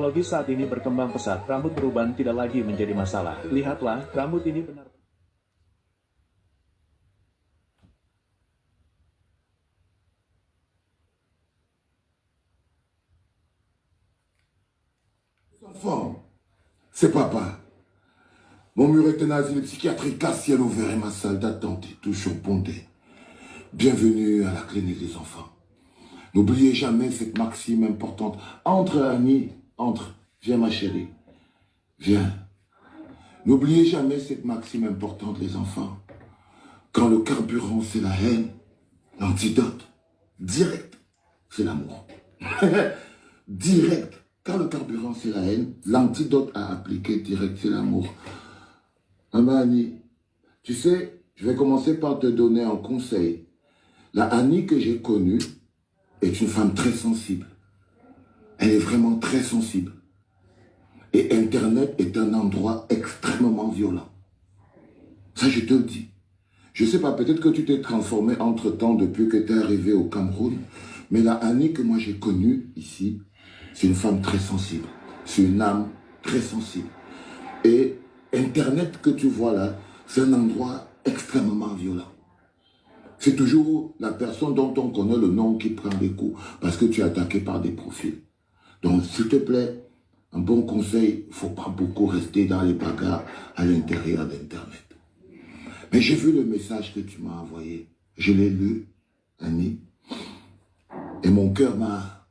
Teknologi saat ini berkembang pesat, rambut beruban tidak lagi menjadi masalah. Lihatlah, rambut ini benar. Enfant, c'est papa. Mon mur est un asile psychiatrique à ciel ouvert et ma salle d'attente est toujours bondée. Bienvenue à la clinique des enfants. N'oubliez jamais cette maxime importante. Entre, Annie, entre. Viens, ma chérie. Viens. N'oubliez jamais cette maxime importante, les enfants. Quand le carburant, c'est la haine, l'antidote, direct, c'est l'amour. Direct. Quand le carburant, c'est la haine, l'antidote à appliquer direct, c'est l'amour. Maman Annie, tu sais, je vais commencer par te donner un conseil. La Annie que j'ai connue est une femme très sensible. Elle est vraiment très sensible. Et Internet est un endroit extrêmement violent. Ça, je te le dis. Je sais pas, peut-être que tu t'es transformé entre-temps depuis que tu es arrivé au Cameroun, mais la Annie que moi j'ai connue ici, c'est une femme très sensible. C'est une âme très sensible. Et Internet que tu vois là, c'est un endroit extrêmement violent. C'est toujours la personne dont on connaît le nom qui prend des coups parce que tu es attaqué par des profils. Donc, s'il te plaît, un bon conseil, il ne faut pas beaucoup rester dans les bagarres à l'intérieur d'Internet. Mais j'ai vu le message que tu m'as envoyé. Je l'ai lu, Annie, et mon cœur m'a...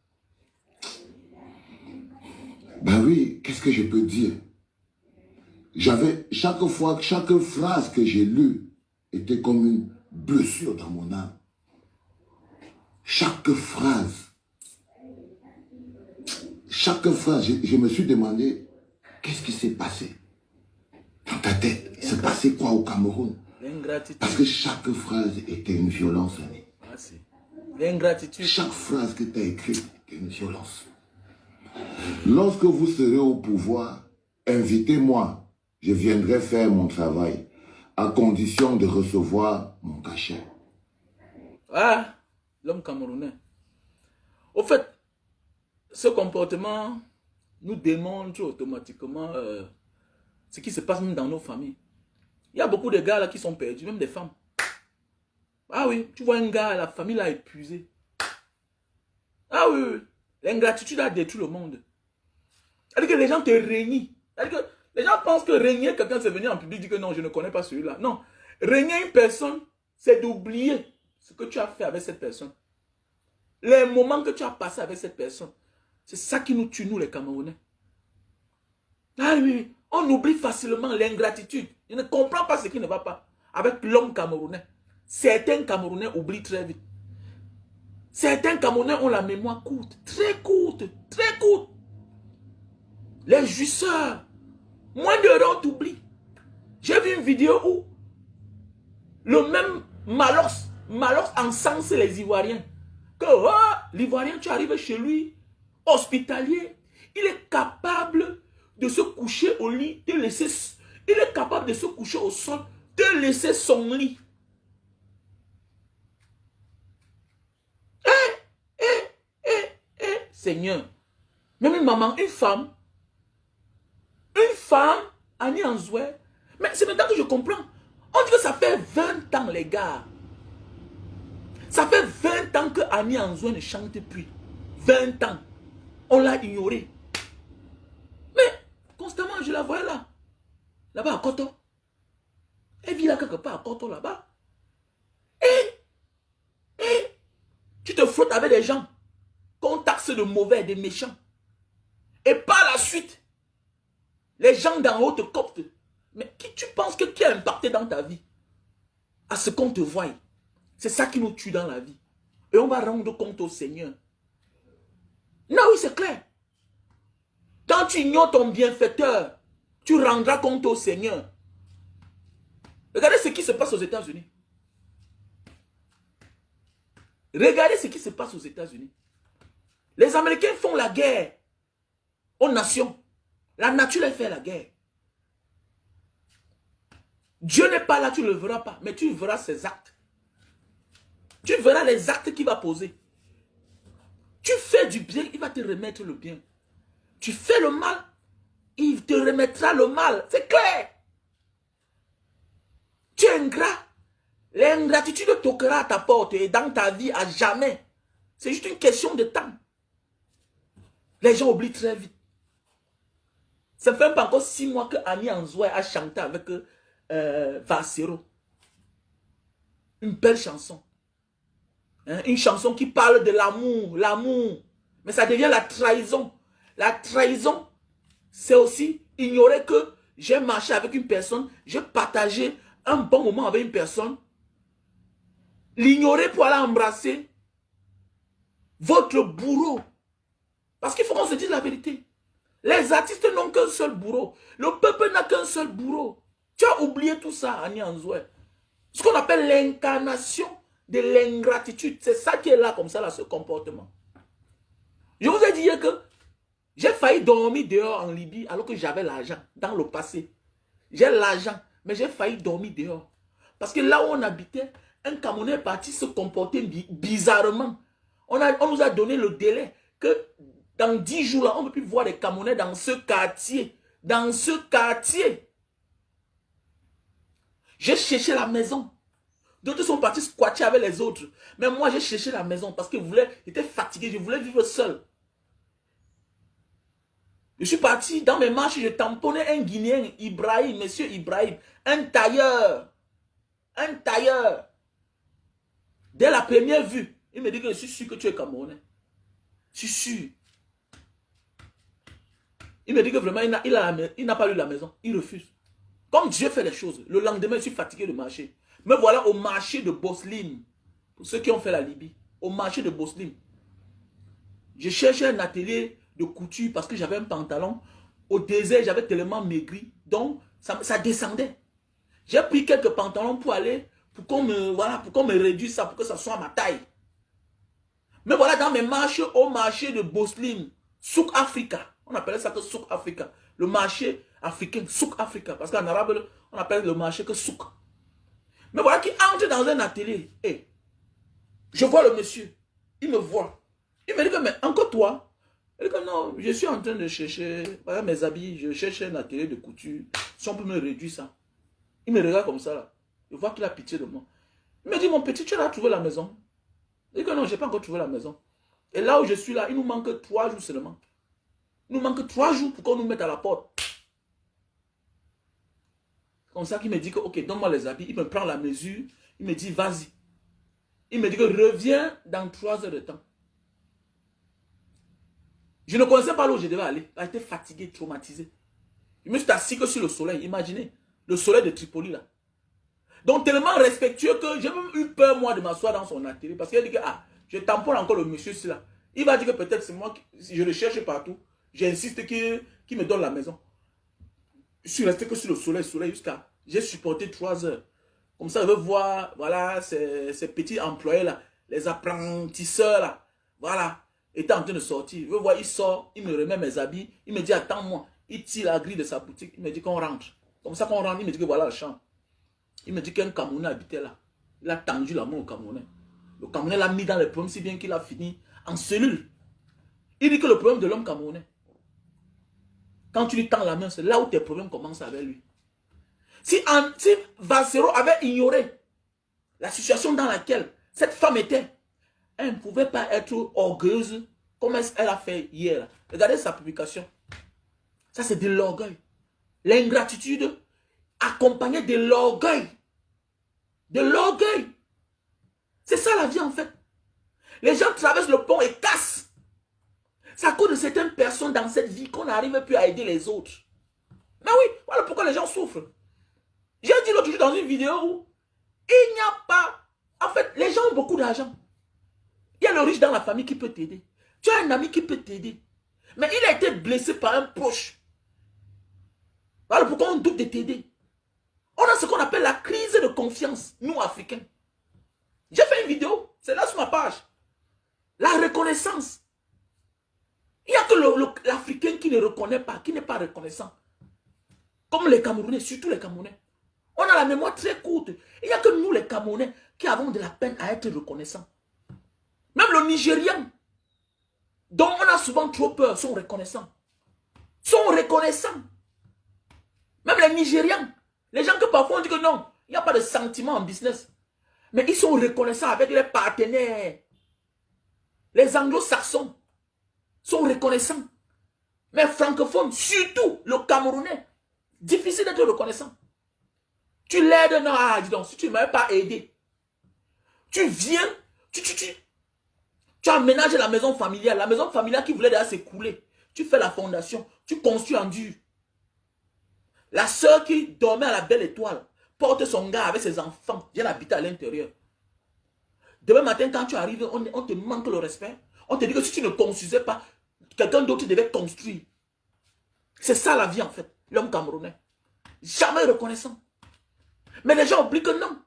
Ben oui, qu'est-ce que je peux dire? Chaque fois, chaque phrase que j'ai lue était comme une blessure dans mon âme. Chaque phrase, je me suis demandé, qu'est-ce qui s'est passé dans ta tête? Il s'est passé quoi au Cameroun? Parce que chaque phrase était une violence, Annie. L'ingratitude. Chaque phrase que tu as écrite était une violence. Lorsque vous serez au pouvoir, invitez-moi. Je viendrai faire mon travail à condition de recevoir mon cachet. Ah, l'homme camerounais. Au fait, ce comportement nous démontre automatiquement ce qui se passe même dans nos familles. Il y a beaucoup de gars là qui sont perdus, même des femmes. Ah oui, tu vois un gars, la famille l'a épuisé. Ah oui, oui. L'ingratitude a détruit le monde. C'est-à-dire que les gens te règnent. C'est-à-dire que les gens pensent que régner quelqu'un, c'est venir en public et dire que non, je ne connais pas celui-là. Non. Régner une personne, c'est d'oublier ce que tu as fait avec cette personne. Les moments que tu as passés avec cette personne. C'est ça qui nous tue, nous, les Camerounais. Ah oui, oui. On oublie facilement l'ingratitude. Je ne comprends pas ce qui ne va pas avec l'homme camerounais. Certains Camerounais oublient très vite. Certains Camerounais ont la mémoire courte, très courte, très courte. Les jouisseurs, moins de l'heure t'oublient. J'ai vu une vidéo où le même Malox encense les Ivoiriens. Que l'Ivoirien, tu arrives chez lui, hospitalier, il est capable de se coucher au lit, de laisser, il est capable de se coucher au sol, de laisser son lit. Seigneur, même une maman, une femme, Annie Anzoué, mais c'est maintenant que je comprends. On dit que ça fait 20 ans, les gars. Ça fait 20 ans que Annie Anzoué ne chante plus. 20 ans. On l'a ignoré. Mais, constamment, je la voyais là. Là-bas à Koto. Elle vit là quelque part à Koto, là-bas. Et, tu te frottes avec des gens qu'on taxe de mauvais, de méchants. Et par la suite, les gens d'en haut te coptent. Mais qui tu penses que qui a impacté dans ta vie? À ce qu'on te voie. C'est ça qui nous tue dans la vie. Et on va rendre compte au Seigneur. Non, oui, c'est clair. Quand tu ignores ton bienfaiteur, tu rendras compte au Seigneur. Regardez ce qui se passe aux États-Unis. Regardez ce qui se passe aux États-Unis. Les Américains font la guerre aux nations. La nature elle fait la guerre. Dieu n'est pas là, tu ne le verras pas, mais tu verras ses actes. Tu verras les actes qu'il va poser. Tu fais du bien, il va te remettre le bien. Tu fais le mal, il te remettra le mal. C'est clair. Tu es ingrat. L'ingratitude toquera à ta porte et dans ta vie à jamais. C'est juste une question de temps. Les gens oublient très vite. Ça fait pas encore 6 mois que Annie Anzoué a chanté avec Vassero. Une belle chanson. Hein? Une chanson qui parle de l'amour, l'amour. Mais ça devient la trahison. La trahison, c'est aussi ignorer que j'ai marché avec une personne, j'ai partagé un bon moment avec une personne. L'ignorer pour aller embrasser votre bourreau. Parce qu'il faut qu'on se dise la vérité. Les artistes n'ont qu'un seul bourreau. Le peuple n'a qu'un seul bourreau. Tu as oublié tout ça, Annie Anzoué. Ce qu'on appelle l'incarnation de l'ingratitude. C'est ça qui est là, comme ça, là, ce comportement. Je vous ai dit hier que j'ai failli dormir dehors en Libye alors que j'avais l'argent dans le passé. J'ai l'argent, mais j'ai failli dormir dehors. Parce que là où on habitait, un Camerounais est parti se comporter bizarrement. On nous a donné le délai que dans 10 jours, là, on ne peut plus voir des Camerounais dans ce quartier. Dans ce quartier. J'ai cherché la maison. D'autres sont partis squatter avec les autres. Mais moi, j'ai cherché la maison parce que j'étais fatigué, je voulais vivre seul. Je suis parti dans mes marches, je tamponnais un Guinéen, Ibrahim, monsieur Ibrahim, un tailleur. Un tailleur. Dès la première vue, il me dit que je suis sûr que tu es Camerounais. Je suis sûr. Il me dit que vraiment, il n'a pas eu la maison. Il refuse. Comme Dieu fait les choses, le lendemain, je suis fatigué de marcher. Me voilà au marché de Boslim. Pour ceux qui ont fait la Libye. Au marché de Boslim. Je cherchais un atelier de couture parce que j'avais un pantalon. Au désert, j'avais tellement maigri. Donc, ça descendait. J'ai pris quelques pantalons pour aller, pour qu'on me réduise ça, pour que ça soit à ma taille. Mais voilà, dans mes marches au marché de Boslim, Souk Africa. On appelait ça que Souk Africa. Le marché africain, Souk Africa. Parce qu'en arabe, on appelle le marché que Souk. Mais voilà qui entre dans un atelier. Et je vois le monsieur. Il me voit. Il me dit que, mais encore toi? Il dit que non, je suis en train de chercher, voilà mes habits, je cherche un atelier de couture. Si on peut me réduire ça. Il me regarde comme ça là. Je vois qu'il a pitié de moi. Il me dit, mon petit, tu as trouvé la maison? Il dit que non, je n'ai pas encore trouvé la maison. Et là où je suis là, il nous manque 3 jours seulement. Il nous manque 3 jours pour qu'on nous mette à la porte. Comme ça qu'il me dit que, ok, donne-moi les habits. Il me prend la mesure. Il me dit, vas-y. Il me dit que reviens dans 3 heures de temps. Je ne connaissais pas là où je devais aller. J'étais fatigué, traumatisé. Je me suis assis que sur le soleil. Imaginez, le soleil de Tripoli là. Donc tellement respectueux que j'ai même eu peur moi de m'asseoir dans son atelier. Parce qu'il a dit que, ah, je tamponne encore le monsieur là. Il va dire que peut-être c'est moi, si je le cherche partout. J'insiste qu'il me donne la maison. Je suis resté que sur le soleil jusqu'à... J'ai supporté 3 heures. Comme ça, je veux voir, voilà, ces petits employés là, les apprentisseurs là, voilà, étaient en train de sortir. Je veux voir, il sort, il me remet mes habits, il me dit, attends-moi. Il tire la grille de sa boutique, il me dit qu'on rentre. Comme ça qu'on rentre, il me dit que voilà le champ. Il me dit qu'un Camerounais habitait là. Il a tendu la main au Camerounais. Le Camerounais l'a mis dans les problèmes si bien qu'il a fini en cellule. Il dit que le problème de l'homme camerounais, quand tu lui tends la main, c'est là où tes problèmes commencent avec lui. Si Vassero avait ignoré la situation dans laquelle cette femme était, elle ne pouvait pas être orgueilleuse comme elle a fait hier. Regardez sa publication. Ça, c'est de l'orgueil. L'ingratitude accompagnée de l'orgueil. De l'orgueil. C'est ça la vie en fait. Les gens traversent le pont et cassent. C'est à cause de certaines personnes dans cette vie qu'on n'arrive plus à aider les autres. Mais oui, voilà pourquoi les gens souffrent. J'ai dit l'autre jour dans une vidéo où il n'y a pas... En fait, les gens ont beaucoup d'argent. Il y a le riche dans la famille qui peut t'aider. Tu as un ami qui peut t'aider. Mais il a été blessé par un proche. Voilà pourquoi on doute de t'aider. On a ce qu'on appelle la crise de confiance, nous Africains. J'ai fait une vidéo, c'est là sur ma page. La reconnaissance. Il n'y a que l'Africain qui ne reconnaît pas, qui n'est pas reconnaissant. Comme les Camerounais, surtout les Camerounais. On a la mémoire très courte. Il n'y a que nous les Camerounais qui avons de la peine à être reconnaissants. Même le Nigérian, dont on a souvent trop peur, sont reconnaissants. sont reconnaissants. Même les Nigérians, les gens que parfois on dit que non, il n'y a pas de sentiment en business. Mais ils sont reconnaissants avec les partenaires. Les anglo-saxons sont reconnaissants. Mais francophones, surtout le Camerounais, difficile d'être reconnaissant. Tu l'aides, non, dis donc, si tu ne m'avais pas aidé, tu viens, tu aménages la maison familiale qui voulait déjà s'écrouler. Tu fais la fondation, tu construis en dur. La sœur qui dormait à la belle étoile porte son gars avec ses enfants, vient habiter à l'intérieur. Demain matin, quand tu arrives, on te manque le respect. On te dit que si tu ne construisais pas, quelqu'un d'autre devait construire. C'est ça la vie en fait, l'homme camerounais. Jamais reconnaissant. Mais les gens oublient que non.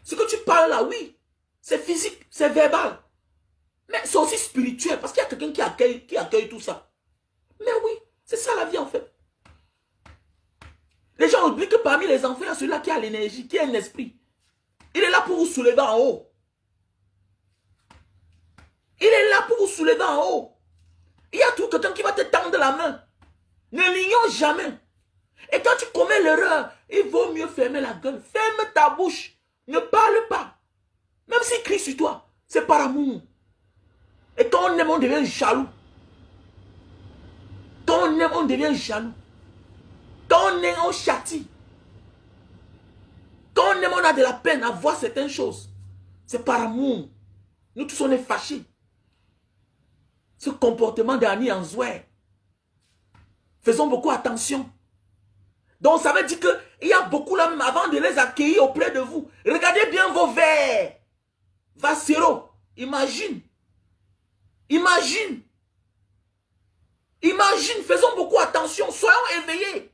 Ce que tu parles là, oui, c'est physique, c'est verbal. Mais c'est aussi spirituel, parce qu'il y a quelqu'un qui accueille tout ça. Mais oui, c'est ça la vie en fait. Les gens oublient que parmi les enfants, il y a celui-là qui a l'énergie, qui a un esprit. Il est là pour vous soulever en haut. Il est là pour vous soulever en haut. Il y a tout quelqu'un qui va te tendre la main. Ne l'ignore jamais. Et quand tu commets l'erreur, il vaut mieux fermer la gueule. Ferme ta bouche. Ne parle pas. Même s'il crie sur toi, c'est par amour. Et quand on aime, on devient jaloux. Quand on aime, on devient jaloux. Quand on aime, on châtie. Quand on aime, on a de la peine à voir certaines choses. C'est par amour. Nous tous, on est fâchés. Ce comportement d'Annie Anzoué. Faisons beaucoup attention. Donc ça veut dire qu'il y a beaucoup là, avant de les accueillir auprès de vous. Regardez bien vos verres. Vassero, imagine. Imagine. Imagine, faisons beaucoup attention, soyons éveillés.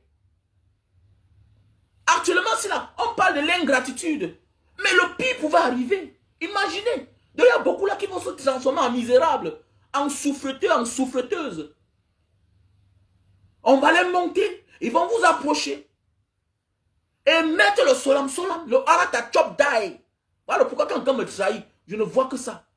Actuellement, si là, on parle de l'ingratitude. Mais le pire pouvait arriver. Imaginez. Il y a beaucoup là qui vont se transformer en misérables, en souffreteux, en souffreteuses. On va les monter, ils vont vous approcher. Et mettre le solam, le arata chop die. Voilà pourquoi quand quelqu'un me trahit, je ne vois que ça.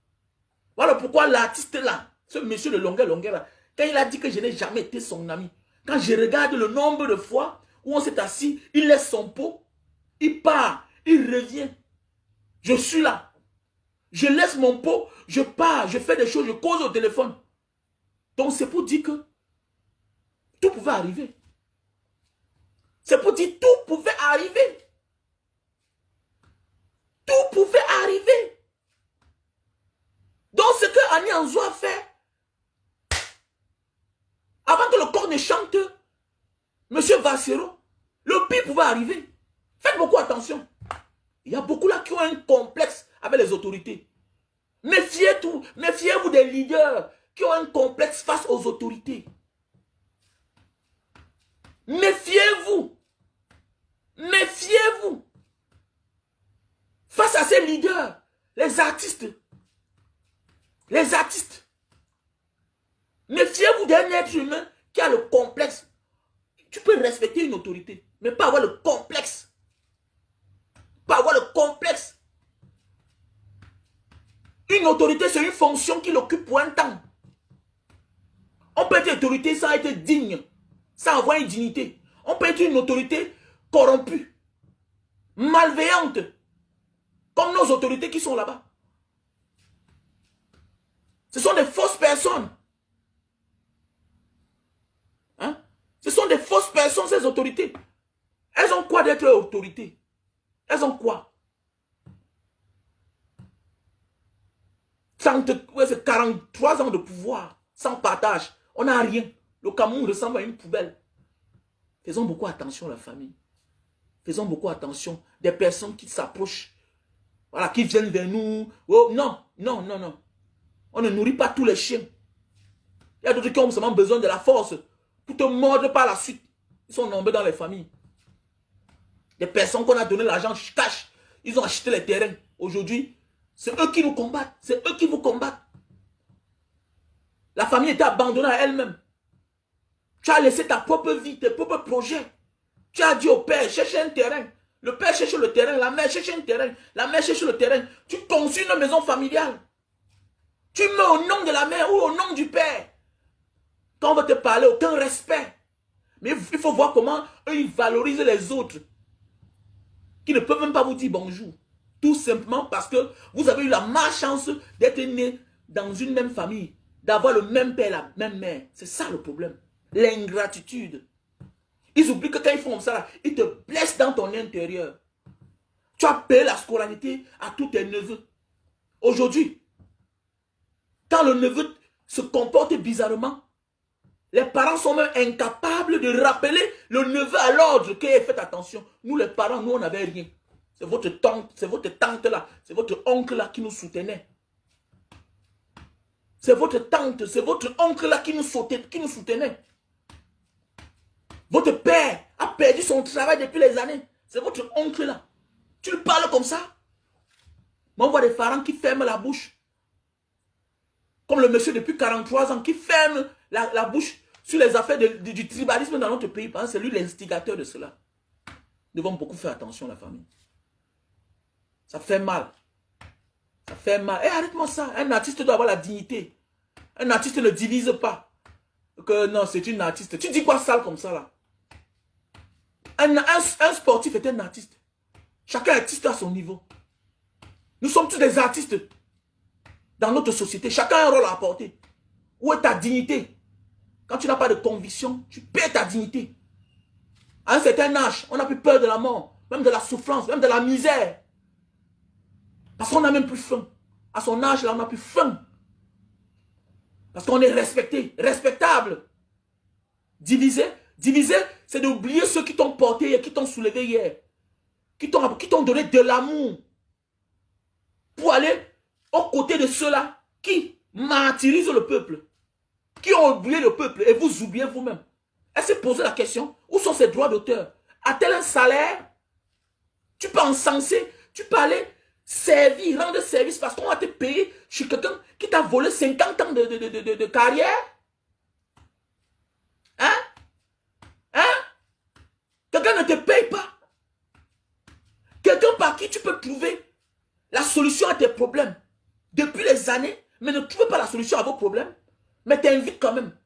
Voilà pourquoi l'artiste là, ce monsieur de longueur là, quand il a dit que je n'ai jamais été son ami, quand je regarde le nombre de fois où on s'est assis, il laisse son pot, il part, il revient. Je suis là. Je laisse mon pot, je pars, je fais des choses, je cause au téléphone. Donc c'est pour dire que tout pouvait arriver. C'est pour dire tout pouvait arriver. Tout pouvait arriver. Donc ce que Annie Anzou a fait, avant que le corps ne chante, Monsieur Vassero, le pire pouvait arriver. Faites beaucoup attention. Il y a beaucoup là qui ont un complexe avec les autorités. Méfiez-vous des leaders qui ont un complexe face aux autorités. Méfiez-vous. Méfiez-vous. Face à ces leaders, les artistes. Les artistes. Méfiez-vous d'un être humain qui a le complexe. Tu peux respecter une autorité, mais pas avoir le complexe. Pas avoir le complexe. Une autorité, c'est une fonction qu'il occupe pour un temps. On peut être autorité sans être digne, sans avoir une dignité. On peut être une autorité corrompue, malveillante, comme nos autorités qui sont là-bas. Ce sont des fausses personnes. Hein? Ce sont des fausses personnes, ces autorités. Elles ont quoi d'être autorités? Elles ont quoi? C'est 43 ans de pouvoir, sans partage. On n'a rien. Le Cameroun ressemble à une poubelle. Faisons beaucoup attention, la famille. Faisons beaucoup attention. Des personnes qui s'approchent, voilà, qui viennent vers nous. Oh, non, non, non, non. On ne nourrit pas tous les chiens. Il y a d'autres qui ont seulement besoin de la force pour te mordre par la suite. Ils sont nombreux dans les familles. Des personnes qu'on a donné l'argent cash, ils ont acheté les terrains. Aujourd'hui, c'est eux qui nous combattent. C'est eux qui vous combattent. La famille était abandonnée à elle-même. Tu as laissé ta propre vie, tes propres projets. Tu as dit au père, cherche un terrain. Le père cherche le terrain, la mère cherche un terrain. La mère cherche le terrain. Tu construis une maison familiale. Tu mets au nom de la mère ou au nom du père. Quand on va te parler, aucun respect. Mais il faut voir comment eux, ils valorisent les autres. Qui ne peuvent même pas vous dire bonjour. Tout simplement parce que vous avez eu la malchance d'être né dans une même famille. D'avoir le même père, la même mère. C'est ça le problème. L'ingratitude. Ils oublient que quand ils font comme ça, ils te blessent dans ton intérieur. Tu as payé la scolarité à tous tes neveux. Aujourd'hui, quand le neveu se comporte bizarrement, les parents sont même incapables de rappeler le neveu à l'ordre que faites attention. Nous les parents, nous on n'avait rien. C'est votre tante là, c'est votre oncle là qui nous soutenait. C'est votre tante, c'est votre oncle là qui nous soutenait. Votre père a perdu son travail depuis les années. C'est votre oncle là. Tu lui parles comme ça. Mais on voit des parents qui ferment la bouche. Comme le monsieur depuis 43 ans qui ferme la bouche sur les affaires du tribalisme dans notre pays. Parce que c'est lui l'instigateur de cela. Nous devons beaucoup faire attention, la famille. Ça fait mal. Ça fait mal. Et arrête-moi ça. Un artiste doit avoir la dignité. Un artiste ne divise pas. Que non, c'est une artiste. Tu dis quoi sale comme ça là? Un sportif est un artiste. Chacun est artiste à son niveau. Nous sommes tous des artistes. Dans notre société, chacun a un rôle à apporter. Où est ta dignité? Quand tu n'as pas de conviction, tu perds ta dignité. À un certain âge, on n'a plus peur de la mort, même de la souffrance, même de la misère. Parce qu'on n'a même plus faim. À son âge, là, on n'a plus faim. Parce qu'on est respecté, respectable. Diviser, c'est d'oublier ceux qui t'ont porté, qui t'ont soulevé hier. Qui t'ont donné de l'amour. Pour aller aux côtés de ceux-là qui martyrisent le peuple. Qui ont oublié le peuple et vous oubliez vous-même. Elle s'est posé la question, où sont ses droits d'auteur? A-t-elle un salaire? Tu peux encenser, tu peux aller servir, rendre service parce qu'on va te payer chez quelqu'un qui t'a volé 50 ans de carrière? Hein? Hein? Quelqu'un ne te paye pas. Quelqu'un par qui tu peux trouver la solution à tes problèmes. Depuis les années, mais ne trouvez pas la solution à vos problèmes. Mais t'invites quand même.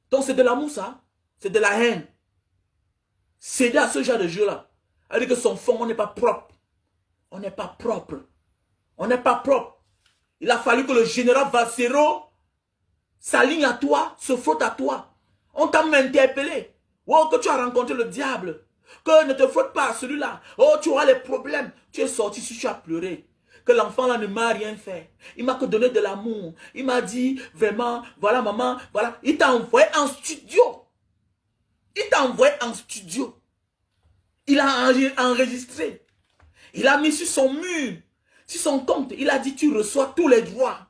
Donc c'est de l'amour ça. C'est de la haine. Céder à ce genre de jeu-là. Elle dit que son fond, on n'est pas propre. On n'est pas propre. On n'est pas propre. Il a fallu que le général Valsero s'aligne à toi, se frotte à toi. On t'a même interpellé. Oh, que tu as rencontré le diable. Que ne te frotte pas à celui-là. Oh, tu auras les problèmes. Tu es sorti si tu as pleuré. Que l'enfant là ne m'a rien fait. Il m'a que donné de l'amour. Il m'a dit, vraiment, voilà maman, voilà. Il t'a envoyé en studio. Il t'a envoyé en studio. Il a enregistré. Il a mis sur son mur, sur son compte. Il a dit, tu reçois tous les droits.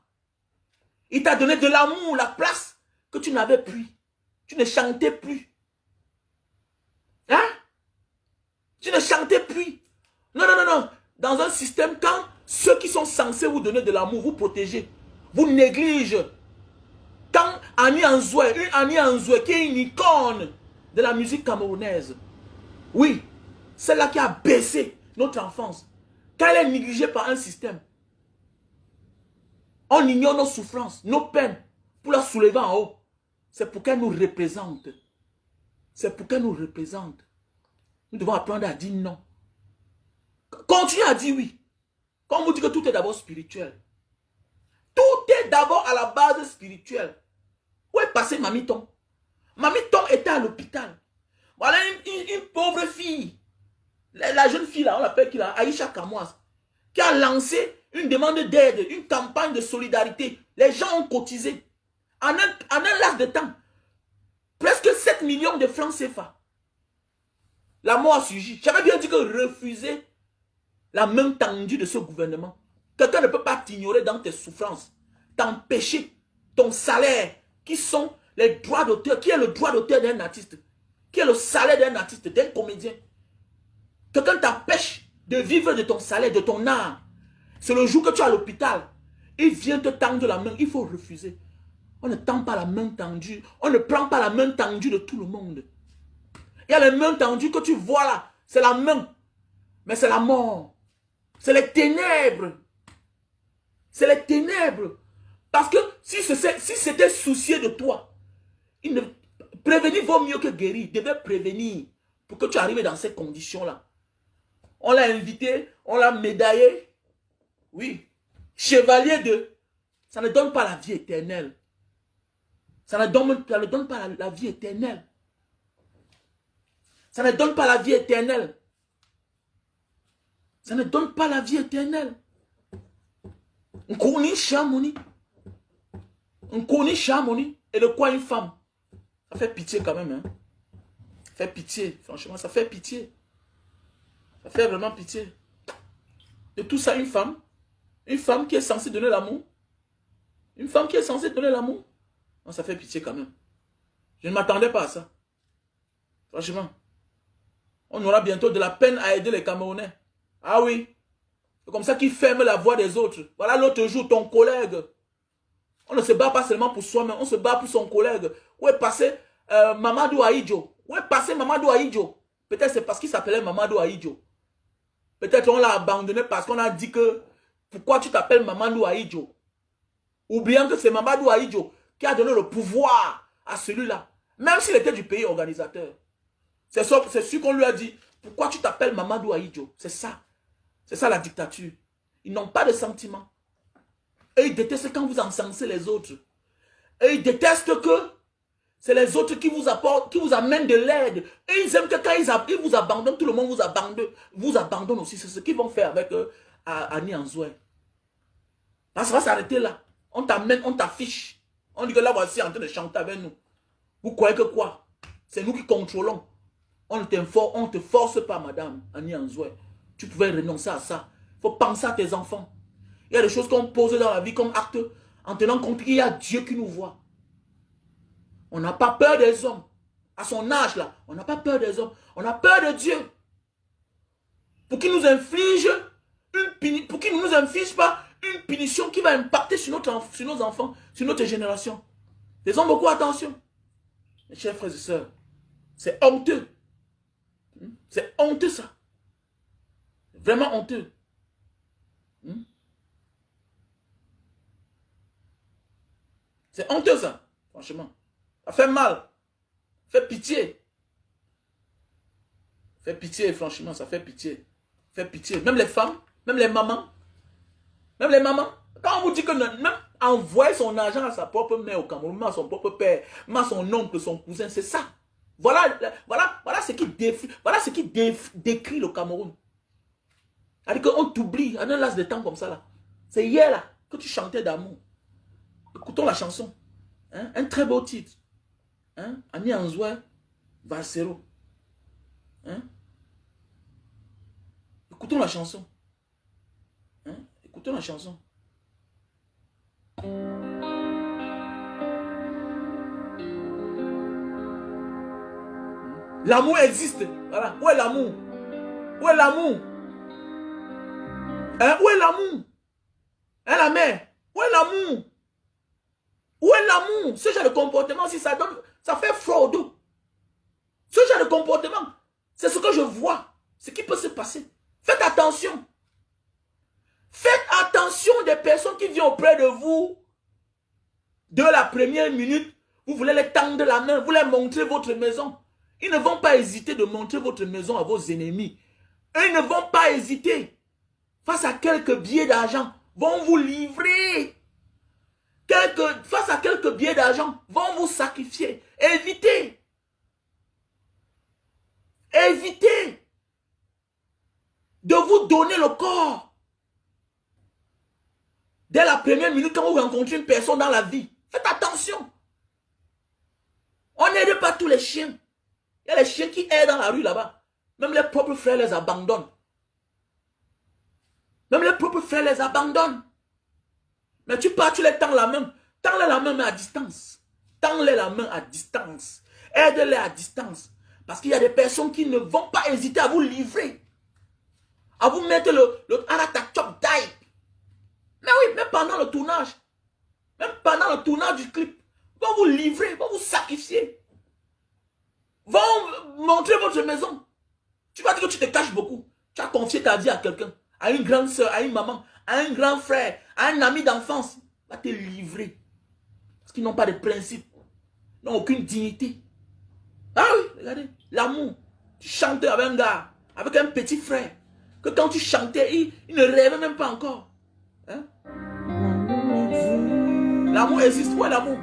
Il t'a donné de l'amour, la place que tu n'avais plus. Tu ne chantais plus. Hein? Tu ne chantais plus. Non, non, non, non. Dans un système, quand ceux qui sont censés vous donner de l'amour, vous protéger, vous négligez. Quand Annie Anzoué, qui est une icône de la musique camerounaise, oui, celle-là qui a baissé notre enfance, quand elle est négligée par un système, on ignore nos souffrances, nos peines, pour la soulever en haut. C'est pour qu'elle nous représente. C'est pour qu'elle nous représente. Nous devons apprendre à dire non. Continuez à dire oui. Quand on vous dit que tout est d'abord spirituel. Tout est d'abord à la base spirituelle. Où est passée Mamiton? Mamiton était à l'hôpital. Voilà une pauvre fille. La jeune fille là, on l'appelle qui là, Aïcha Kamoise, qui a lancé une demande d'aide, une campagne de solidarité. Les gens ont cotisé. En un laps de temps. Presque 7 millions de francs CFA. La mort a surgi. J'avais bien dit que refuser la main tendue de ce gouvernement. Quelqu'un ne peut pas t'ignorer dans tes souffrances, t'empêcher ton salaire, qui sont les droits d'auteur. Qui est le droit d'auteur d'un artiste? Qui est le salaire d'un artiste, d'un comédien? Quelqu'un t'empêche de vivre de ton salaire, de ton art. C'est le jour que tu es à l'hôpital. Il vient te tendre la main, il faut refuser. On ne tend pas la main tendue. On ne prend pas la main tendue de tout le monde. Il y a les mains tendues que tu vois là. C'est la main. Mais c'est la mort. C'est les ténèbres. C'est les ténèbres. Parce que si c'était soucié de toi, Prévenir vaut mieux que guérir. Devez prévenir pour que tu arrives dans ces conditions-là. On l'a invité, on l'a médaillé. Oui. Chevalier de... Ça ne donne pas la vie éternelle. Ça ne donne pas la vie éternelle. Ça ne donne pas la vie éternelle. Ça ne donne pas la vie éternelle. On connaît Chamoni. On connaît Chamoni. Et de quoi une femme? Ça fait pitié quand même. Hein? Ça fait pitié. Franchement, ça fait pitié. Ça fait vraiment pitié. De tout ça, une femme qui est censée donner l'amour. Une femme qui est censée donner l'amour. Non, ça fait pitié quand même. Je ne m'attendais pas à ça. Franchement. On aura bientôt de la peine à aider les Camerounais. Ah oui. C'est comme ça qu'ils ferment la voix des autres. Voilà l'autre jour, ton collègue. On ne se bat pas seulement pour soi, mais on se bat pour son collègue. Où est passé Mamadou Ahidjo? Où est passé Mamadou Ahidjo? Peut-être c'est parce qu'il s'appelait Mamadou Ahidjo. Peut-être on l'a abandonné parce qu'on a dit que pourquoi tu t'appelles Mamadou Ahidjo? Oubliant que c'est Mamadou Ahidjo qui a donné le pouvoir à celui-là. Même s'il était du pays organisateur. C'est sûr qu'on lui a dit, pourquoi tu t'appelles Mamadou Ahidjo? C'est ça. C'est ça la dictature. Ils n'ont pas de sentiments. Et ils détestent quand vous encensez les autres. Et ils détestent que c'est les autres qui vous apportent, qui vous amènent de l'aide. Et ils aiment que quand ils vous abandonnent, tout le monde vous abandonne aussi. C'est ce qu'ils vont faire avec Annie Anzoué. Ça va s'arrêter là. On t'amène, on t'affiche. On dit que là, voici en train de chanter avec nous. Vous croyez que quoi? C'est nous qui contrôlons. On ne te force pas, madame Annie Anzoué. Tu pouvais renoncer à ça. Il faut penser à tes enfants. Il y a des choses qu'on pose dans la vie comme acte en tenant compte qu'il y a Dieu qui nous voit. On n'a pas peur des hommes. À son âge là, on n'a pas peur des hommes. On a peur de Dieu. Pour qu'il nous inflige pour qu'il ne nous inflige pas une punition qui va impacter sur nos enfants, sur notre génération. Faisons beaucoup attention. Mes chers frères et sœurs, c'est honteux. C'est honteux ça. Vraiment honteux. C'est honteux ça, franchement. Ça fait mal. Ça fait pitié. Ça fait pitié, franchement, ça fait pitié. Ça fait pitié. Même les femmes, même les mamans. Même les mamans. Quand on vous dit que même envoyer son argent à sa propre mère au Cameroun, à son propre père, à son oncle, son cousin, c'est ça. Voilà ce qui décrit le Cameroun. C'est-à-dire qu'on t'oublie en un laps de temps comme ça là. C'est hier là que tu chantais d'amour. Écoutons la chanson. Hein? Un très beau titre. Hein? Annie Anzoué, Valsero. Hein? Écoutons la chanson. Hein? Écoutons la chanson. L'amour existe. Voilà. Où est l'amour? Où est l'amour? Hein? Où est l'amour? Hein, la mère? Où est l'amour? Où est l'amour? Ce genre de comportement, si ça donne, ça fait fraude. Ce genre de comportement, c'est ce que je vois. Ce qui peut se passer. Faites attention. Faites attention des personnes qui viennent auprès de vous. De la première minute, vous voulez les tendre la main, vous voulez montrer votre maison. Ils ne vont pas hésiter de montrer votre maison à vos ennemis. Ils ne vont pas hésiter. Face à quelques billets d'argent, vont vous livrer. Face à quelques billets d'argent, vont vous sacrifier. Évitez. Évitez de vous donner le corps. Dès la première minute, quand vous rencontrez une personne dans la vie, faites attention. On n'aide pas tous les chiens. Il y a les chiens qui aident dans la rue là-bas. Même les propres frères les abandonnent. Même les propres frères les abandonnent. Mais tu pars, tu les tends la main. Tends-les la main, mais à distance. Tends-les la main à distance. Aide-les à distance. Parce qu'il y a des personnes qui ne vont pas hésiter à vous livrer. À vous mettre le aratatop d'ail. Mais oui, même pendant le tournage. Même pendant le tournage du clip. Vont vous livrer, vont vous sacrifier. Vont montrer votre maison. Tu vas dire que tu te caches beaucoup. Tu as confié ta vie à quelqu'un. À une grande soeur, à une maman, à un grand frère, à un ami d'enfance. Va te livrer. Parce qu'ils n'ont pas de principe. Ils n'ont aucune dignité. regardez, l'amour. Tu chantais avec un gars, avec un petit frère, que quand tu chantais, il ne rêvait même pas encore. Hein? L'amour existe. Où est l'amour?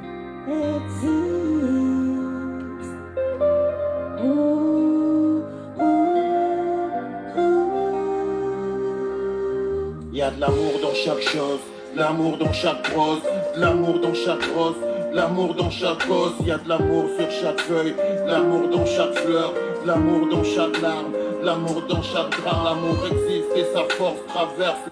Il y a de l'amour dans chaque chose, l'amour dans chaque rose, l'amour dans chaque rose, l'amour dans chaque cause. Il y a de l'amour sur chaque feuille, l'amour dans chaque fleur, l'amour dans chaque larme, l'amour dans chaque drap. L'amour existe et sa force traverse.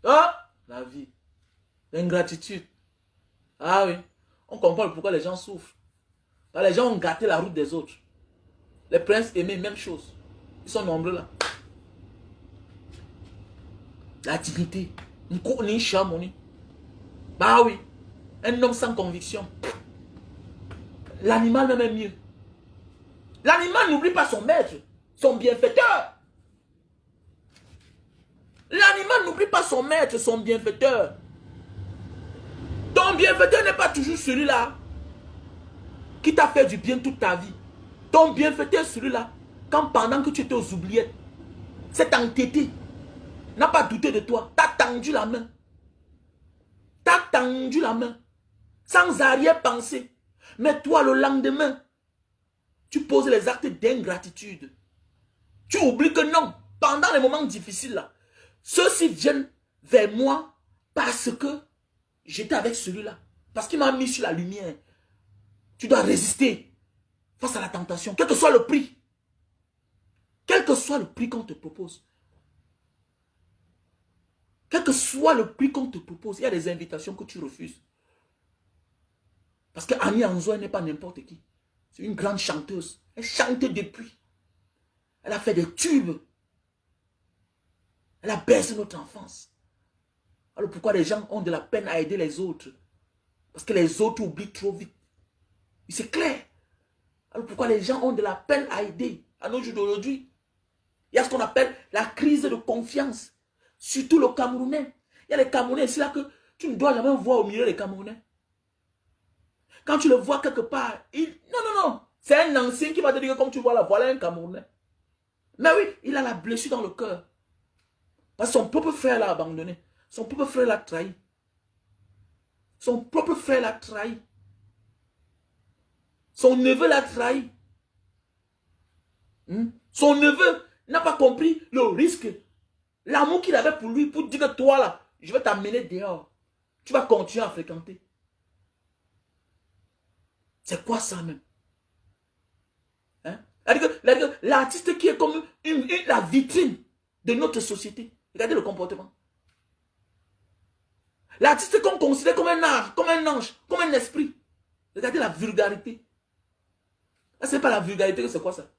Ah, la vie. L'ingratitude. Ah oui. On comprend pourquoi les gens souffrent. Parce que les gens ont gâté la route des autres. Les princes aimés, même chose. Ils sont nombreux là. La dignité. Bah oui. Un homme sans conviction. L'animal même est mieux. L'animal n'oublie pas son maître, son bienfaiteur. L'animal n'oublie pas son maître, son bienfaiteur. Ton bienfaiteur n'est pas toujours celui-là qui t'a fait du bien toute ta vie. Ton bienfaiteur est celui-là, quand pendant que tu étais aux oubliettes, s'est entêté, n'a pas douté de toi, t'a tendu la main. T'a tendu la main, sans arrière-pensée. Mais toi, le lendemain, tu poses les actes d'ingratitude. Tu oublies que non, pendant les moments difficiles là, ceux-ci viennent vers moi parce que j'étais avec celui-là. Parce qu'il m'a mis sur la lumière. Tu dois résister face à la tentation, quel que soit le prix. Quel que soit le prix qu'on te propose. Quel que soit le prix qu'on te propose, il y a des invitations que tu refuses. Parce que Annie Anzo n'est pas n'importe qui. C'est une grande chanteuse. Elle chante depuis. Elle a fait des tubes. Elle a baissé notre enfance. Alors pourquoi les gens ont de la peine à aider les autres? Parce que les autres oublient trop vite. C'est clair. Alors pourquoi les gens ont de la peine à aider à nos jours d'aujourd'hui? Il y a ce qu'on appelle la crise de confiance. Surtout le Camerounais. Il y a les Camerounais ici là que tu ne dois jamais voir au milieu des Camerounais. Quand tu le vois quelque part, non. C'est un ancien qui va te dire que comme tu vois là, voilà un Camerounais. Mais oui, il a la blessure dans le cœur. Parce que son propre frère l'a abandonné. Son propre frère l'a trahi. Son propre frère l'a trahi. Son neveu l'a trahi. Son neveu n'a pas compris le risque. L'amour qu'il avait pour lui, pour dire que toi là, je vais t'amener dehors. Tu vas continuer à fréquenter. C'est quoi ça même? Hein? L'artiste qui est comme la vitrine de notre société. Regardez le comportement. L'artiste qu'on considère comme un art, comme un ange, comme un esprit. Regardez la vulgarité. Ce n'est pas la vulgarité, c'est quoi ça?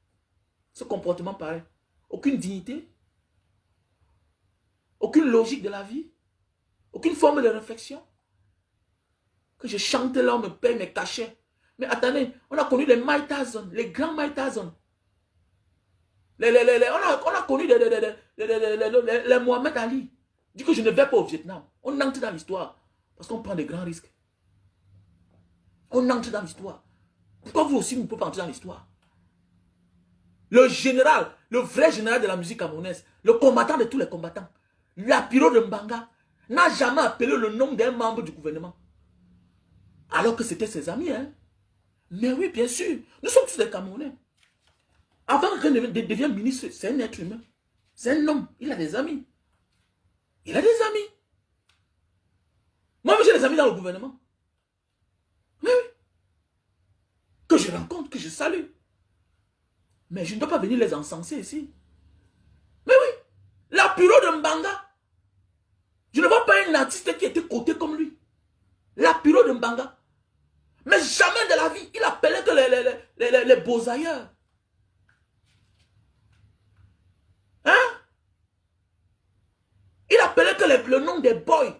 Ce comportement pareil. Aucune dignité. Aucune logique de la vie. Aucune forme de réflexion. Que je chante là, on me paye mes cachets. Mais attendez, on a connu les Mike Tyson, les grands Mike Tyson. On a connu les Mohamed Ali. Dit que je ne vais pas au Vietnam. On entre dans l'histoire. Parce qu'on prend des grands risques. On entre dans l'histoire. Pourquoi vous aussi, vous ne pouvez pas entrer dans l'histoire? Le général, le vrai général de la musique camerounaise, le combattant de tous les combattants, Lapiro de Mbanga, n'a jamais appelé le nom d'un membre du gouvernement. Alors que c'était ses amis, hein. Mais oui, bien sûr, nous sommes tous des Camerounais. Avant que quelqu'un devienne ministre, c'est un être humain. C'est un homme, il a des amis. Il a des amis. Moi, j'ai des amis dans le gouvernement. Oui, oui. Que je rencontre, que je salue. Mais je ne dois pas venir les encenser ici. Mais oui, la bureau de Mbanga. Je ne vois pas un artiste qui était coté comme lui. La bureau de Mbanga. Mais jamais de la vie, il appelait que les beaux ailleurs. Hein? Il appelait que le nom des boys,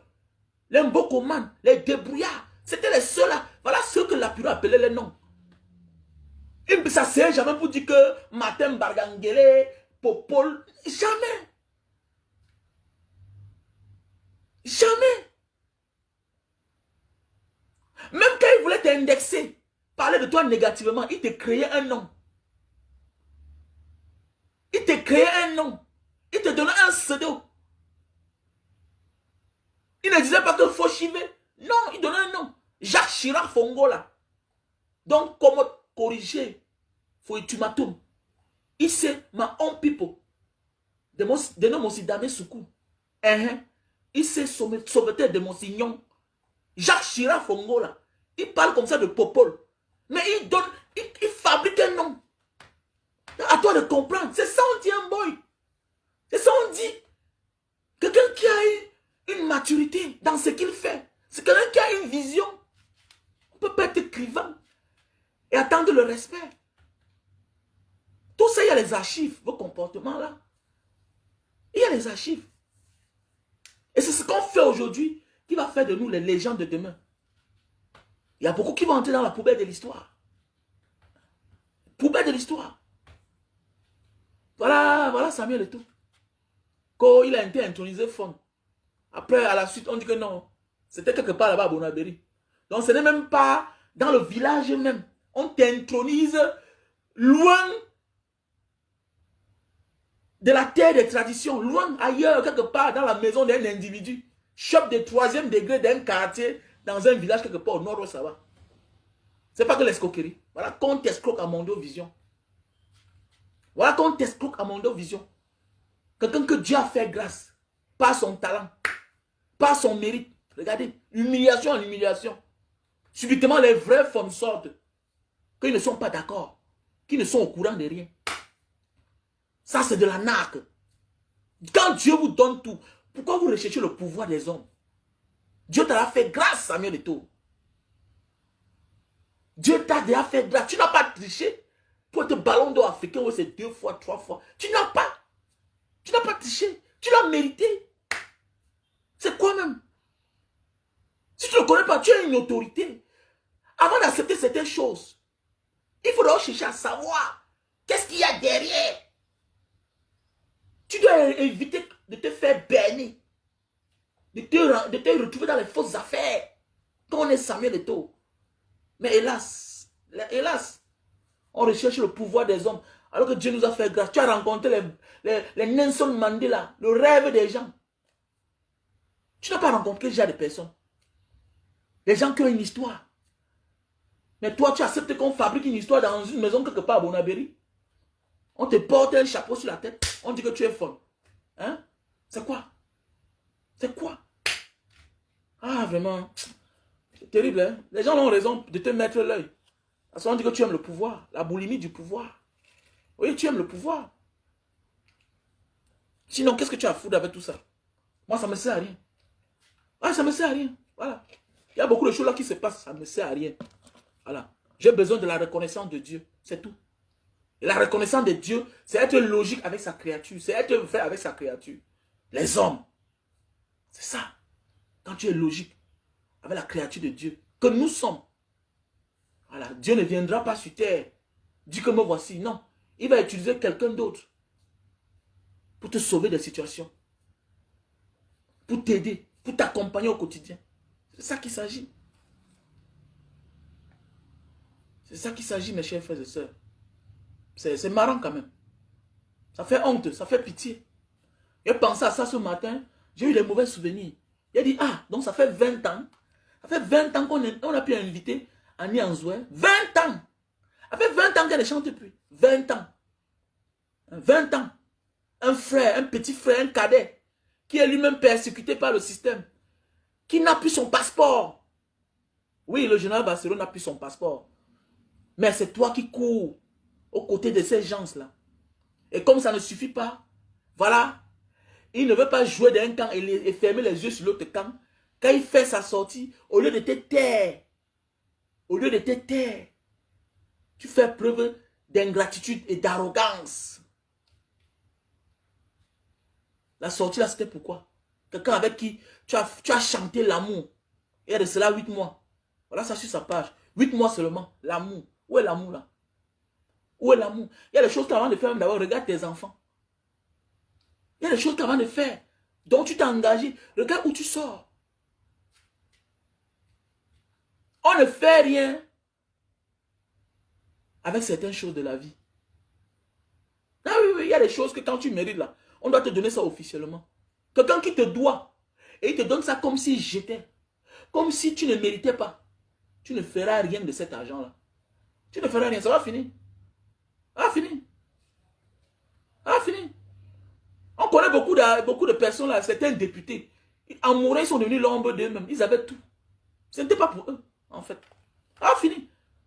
les Mbokoman, les débrouillards. C'était les seuls là. Voilà ceux que la bureau appelait les noms. Ça ne sert jamais pour dire que Martin Bargangele, Popol. Jamais. Jamais. t'indexer, parler de toi négativement, il te créait un nom. Il te créait un nom. Il te donnait un pseudo. Il ne disait pas qu'il faut chiver. Non, il donnait un nom. Jacques Chirac Fongola. Donc, comment corriger faut ultimatum. Il sait ma own people. De nom aussi Damé Soukou. Il sait sauveteur de Monsignon. Jacques Chirac Fongola. Il parle comme ça de Popol. Mais il donne, il fabrique un nom. À toi de comprendre. C'est ça on dit un boy. C'est ça on dit. Quelqu'un qui a une maturité dans ce qu'il fait. C'est quelqu'un qui a une vision. On ne peut pas être écrivain et attendre le respect. Tout ça, il y a les archives, vos comportements là. Il y a les archives. Et c'est ce qu'on fait aujourd'hui qui va faire de nous les légendes de demain. Il y a beaucoup qui vont entrer dans la poubelle de l'histoire. Poubelle de l'histoire. Voilà Samuel et tout. Quand il a été intronisé fond. Après, à la suite, on dit que non. C'était quelque part là-bas à Bonabéry. Donc, ce n'est même pas dans le village même. On t'intronise loin de la terre des traditions. Loin ailleurs, quelque part, dans la maison d'un individu. Chef de 3e degré d'un quartier, dans un village quelque part au nord-ouest, ça va. C'est pas que l'escroquerie. Voilà qu'on t'escroque à Mondo Vision. Voilà qu'on t'escroque à Mondo Vision. Quelqu'un que Dieu a fait grâce. Par son talent. Par son mérite. Regardez, humiliation en humiliation. Subitement, les vrais femmes sortent. Qu'ils ne sont pas d'accord. Qu'ils ne sont au courant de rien. Ça, c'est de la narque. Quand Dieu vous donne tout, pourquoi vous recherchez le pouvoir des hommes? Dieu t'a fait grâce, Samuel Eto'o. Dieu t'a déjà fait grâce. Tu n'as pas triché pour être ballon d'or africain, c'est 2 fois, 3 fois. Tu n'as pas. Tu n'as pas triché. Tu l'as mérité. C'est quoi même? Si tu ne le connais pas, tu as une autorité. Avant d'accepter certaines choses, il faudra chercher à savoir qu'est-ce qu'il y a derrière. Tu dois éviter de te faire berner, de te retrouver dans les fausses affaires. Quand on est Samuel Eto'o. Mais hélas, on recherche le pouvoir des hommes. Alors que Dieu nous a fait grâce. Tu as rencontré les Nelson Mandela, le rêve des gens. Tu n'as pas rencontré déjà des personnes. Les gens qui ont une histoire. Mais toi, tu acceptes qu'on fabrique une histoire dans une maison quelque part à Bonabéry. On te porte un chapeau sur la tête. On dit que tu es folle. Hein? C'est quoi? C'est quoi? Ah, vraiment. C'est terrible, hein? Les gens ont raison de te mettre l'œil. Parce qu'on dit que tu aimes le pouvoir. La boulimie du pouvoir. Oui, tu aimes le pouvoir. Sinon, qu'est-ce que tu as à foutre avec tout ça? Moi, ça ne me sert à rien. Ah, ça ne me sert à rien. Voilà. Il y a beaucoup de choses là qui se passent. Ça ne me sert à rien. Voilà. J'ai besoin de la reconnaissance de Dieu. C'est tout. Et la reconnaissance de Dieu, c'est être logique avec sa créature. C'est être vrai avec sa créature. Les hommes. C'est ça. Quand tu es logique avec la créature de Dieu, que nous sommes. Voilà. Dieu ne viendra pas sur terre. Dis que me voici. Non. Il va utiliser quelqu'un d'autre pour te sauver des situations. Pour t'aider. Pour t'accompagner au quotidien. C'est ça qu'il s'agit. C'est ça qu'il s'agit, mes chers frères et sœurs. C'est marrant quand même. Ça fait honte, ça fait pitié. J'ai pensé à ça ce matin, j'ai eu des mauvais souvenirs. J'ai dit, ah, donc ça fait 20 ans. Ça fait 20 ans qu'on a pu inviter Annie Anzoué. 20 ans. Ça fait 20 ans qu'elle ne chante plus. 20 ans. 20 ans. Un frère, un petit frère, un cadet, qui est lui-même persécuté par le système, qui n'a plus son passeport. Oui, le général Bassero n'a plus son passeport. Mais c'est toi qui cours aux côtés de ces gens-là. Et comme ça ne suffit pas, voilà, il ne veut pas jouer d'un camp et fermer les yeux sur l'autre camp. Quand il fait sa sortie, au lieu de te taire, tu fais preuve d'ingratitude et d'arrogance. La sortie là, c'était pourquoi? Quelqu'un avec qui tu as chanté l'amour. Il y a de cela 8 mois. Voilà ça sur sa page. 8 mois seulement, l'amour. Où est l'amour là? Où est l'amour? Il y a des choses qu'avant de faire, d'abord, regarde tes enfants. Il y a des choses qu'avant de faire, dont tu t'es engagé. Regarde où tu sors. On ne fait rien avec certaines choses de la vie. Ah oui, oui, il y a des choses que quand tu mérites là, on doit te donner ça officiellement. Quelqu'un qui te doit, et il te donne ça comme si j'étais, comme si tu ne méritais pas. Tu ne feras rien de cet argent-là. Tu ne feras rien, ça va finir. Ça va finir. Ça va finir. On connaît beaucoup de personnes là, certains députés. En mourant, ils sont devenus l'ombre d'eux-mêmes. Ils avaient tout. Ce n'était pas pour eux, en fait. Ça va finir.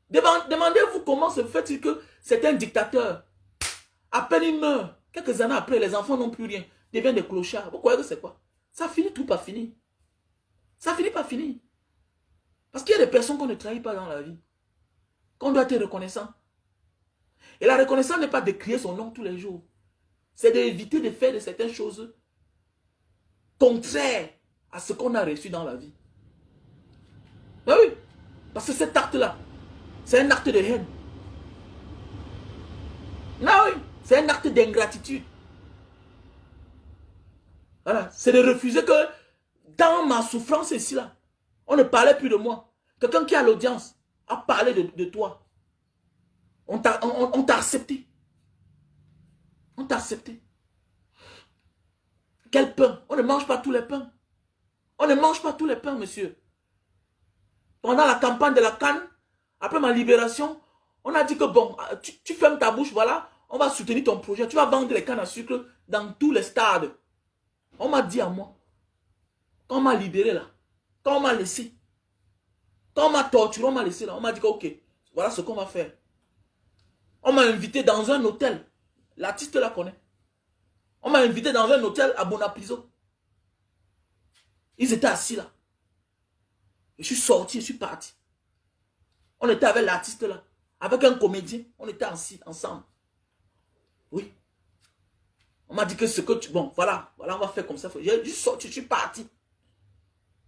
Demandez-vous comment se fait-il que certains dictateurs, à peine ils meurent, quelques années après, les enfants n'ont plus rien, deviennent des clochards. Vous croyez que c'est quoi? Ça finit tout par finir. Ça finit par finir. Parce qu'il y a des personnes qu'on ne trahit pas dans la vie. Qu'on doit être reconnaissant. Et la reconnaissance n'est pas de crier son nom tous les jours. C'est d'éviter de faire de certaines choses contraires à ce qu'on a reçu dans la vie. Ben oui. Parce que cet acte-là, c'est un acte de haine. Non, oui. C'est un acte d'ingratitude. Voilà. C'est de refuser que dans ma souffrance ici, là, on ne parlait plus de moi. Quelqu'un qui a l'audience a parlé de toi. On t'a accepté. On t'a accepté. Quel pain? On ne mange pas tous les pains. On ne mange pas tous les pains, monsieur. Pendant la campagne de la canne, après ma libération, on a dit que bon, tu fermes ta bouche, voilà, on va soutenir ton projet. Tu vas vendre les cannes à sucre dans tous les stades. On m'a dit à moi, quand on m'a libéré là, quand on m'a laissé, quand on m'a torturé, on m'a laissé là, on m'a dit que ok, voilà ce qu'on va faire. On m'a invité dans un hôtel. L'artiste la connaît. On m'a invité dans un hôtel à Bonapiso. Ils étaient assis là. Je suis sorti, je suis parti. On était avec l'artiste là. Avec un comédien. On était assis ensemble. Oui. On m'a dit que ce que tu... Bon, voilà. Voilà, on va faire comme ça. J'ai juste sorti, je suis parti.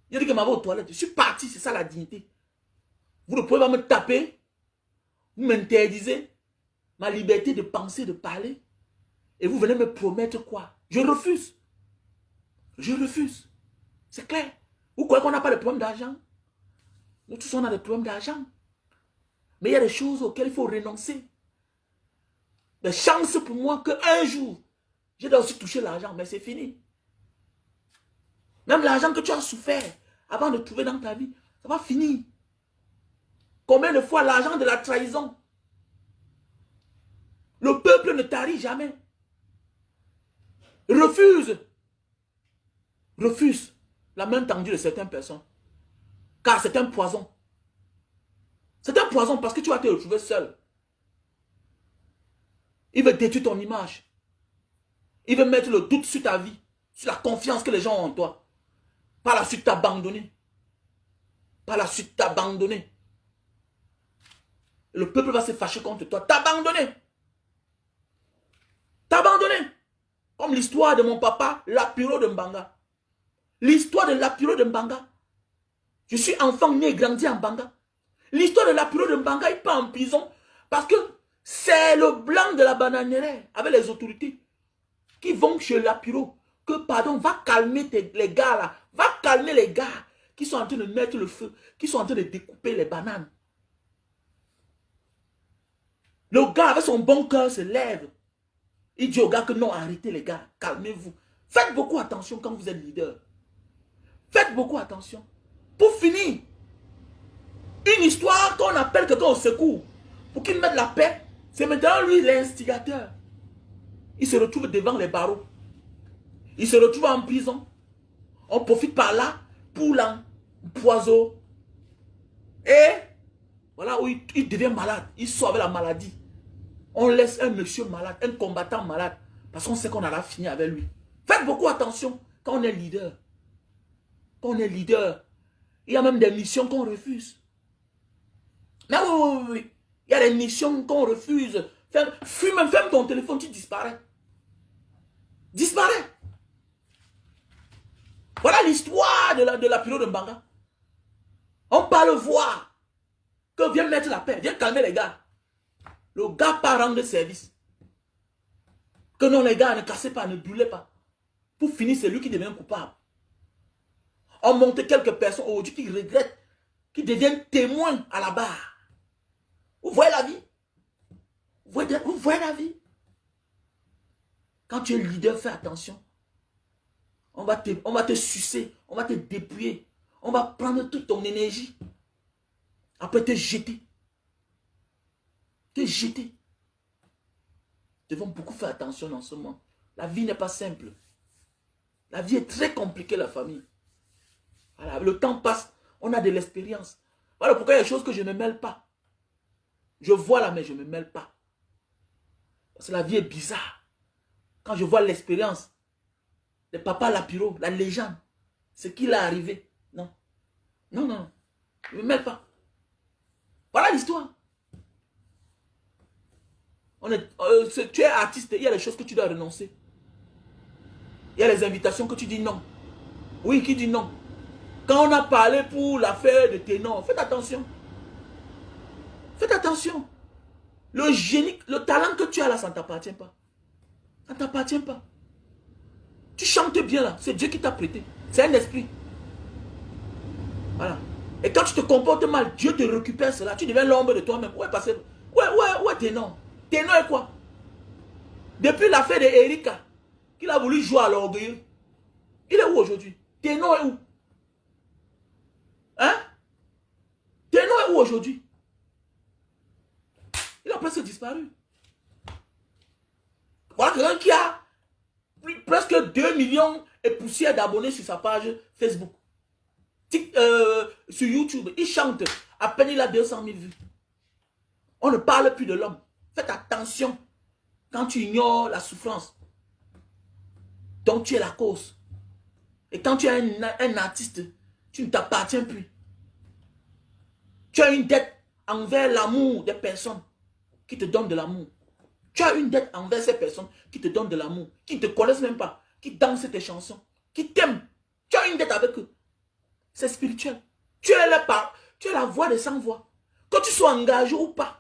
J'ai dit que ma voix aux toilettes. Je suis parti, c'est ça la dignité. Vous ne pouvez pas me taper. Vous m'interdisez ma liberté de penser, de parler. Et vous venez me promettre quoi? Je refuse. Je refuse. C'est clair. Vous croyez qu'on n'a pas de problème d'argent? Nous tous, on a des problèmes d'argent. Mais il y a des choses auxquelles il faut renoncer. Des chances pour moi qu'un jour, je dois aussi toucher l'argent, mais c'est fini. Même l'argent que tu as souffert avant de trouver dans ta vie, ça va finir. Combien de fois l'argent de la trahison? Le peuple ne tarit jamais. Refuse. Refuse la main tendue de certaines personnes. Car c'est un poison. C'est un poison parce que tu vas te retrouver seul. Il veut détruire ton image. Il veut mettre le doute sur ta vie, sur la confiance que les gens ont en toi. Par la suite, t'abandonner. Par la suite, t'abandonner. Le peuple va se fâcher contre toi. T'abandonner. T'abandonner. Comme l'histoire de mon papa, Lapiro de Mbanga. L'histoire de Lapiro de Mbanga. Je suis enfant né et grandi en Mbanga. L'histoire de Lapiro de Mbanga, il part en prison parce que c'est le blanc de la bananière avec les autorités qui vont chez Lapiro. Que pardon, va calmer les gars là. Va calmer les gars qui sont en train de mettre le feu, qui sont en train de découper les bananes. Le gars avec son bon cœur se lève. Il dit aux gars que non, arrêtez les gars, calmez-vous. Faites beaucoup attention quand vous êtes leader. Faites beaucoup attention. Pour finir, une histoire qu'on appelle quelqu'un au secours pour qu'il mette la paix, c'est maintenant lui l'instigateur. Il se retrouve devant les barreaux. Il se retrouve en prison. On profite par là pour l'empoisonner. Et voilà où il devient malade. Il sort avec la maladie. On laisse un monsieur malade, un combattant malade, parce qu'on sait qu'on a fini avec lui. Faites beaucoup attention quand on est leader. Quand on est leader, il y a même des missions qu'on refuse. Mais oui. Il y a des missions qu'on refuse. Ferme ton téléphone, tu disparais. Disparais. Voilà l'histoire de la période de Mbanga. On parle voir que viens mettre la paix, viens calmer les gars. Le gars part rendre service. Que non, les gars, ne cassez pas, ne brûlez pas. Pour finir, c'est lui qui devient coupable. On monte quelques personnes aujourd'hui qui regrettent qui deviennent témoins à la barre. Vous voyez la vie? Vous voyez la vie? Quand tu es leader, fais attention. On va te sucer, on va te dépouiller. On va prendre toute ton énergie. Après te jeter. Te jeter. Nous devons beaucoup faire attention en ce moment. La vie n'est pas simple. La vie est très compliquée, la famille. Voilà, le temps passe, on a de l'expérience. Voilà pourquoi il y a des choses que je ne mêle pas. Je vois là, mais je ne me mêle pas. Parce que la vie est bizarre. Quand je vois l'expérience, le papa Lapiro, la légende, ce qui l'est arrivé. Non. Non, non, je ne me mêle pas. Voilà l'histoire. Tu es artiste, il y a des choses que tu dois renoncer. Il y a les invitations que tu dis non. Oui, qui dit non. Quand on a parlé pour l'affaire de ténor, faites attention. Faites attention. Le génie, le talent que tu as là, ça ne t'appartient pas. Ça ne t'appartient pas. Tu chantes bien là, c'est Dieu qui t'a prêté. C'est un esprit. Voilà. Et quand tu te comportes mal, Dieu te récupère cela. Tu deviens l'ombre de toi-même. Où est passé? Où est ténor? Ténor est quoi? Depuis l'affaire d'Erika, qu'il a voulu jouer à l'orgueil. Il est où aujourd'hui? Ténor est où? Hein? Ténor est où aujourd'hui? Il a presque disparu. Voilà quelqu'un qui a presque 2 millions et poussière d'abonnés sur sa page Facebook. Sur YouTube, il chante. À peine il a 200 000 vues. On ne parle plus de l'homme. Faites attention quand tu ignores la souffrance. Donc tu es la cause. Et quand tu es un artiste, tu ne t'appartiens plus. Tu as une dette envers l'amour des personnes qui te donnent de l'amour. Tu as une dette envers ces personnes qui te donnent de l'amour, qui ne te connaissent même pas, qui dansent tes chansons, qui t'aiment. Tu as une dette avec eux. C'est spirituel. Tu es la voix des sans-voix. Que tu sois engagé ou pas.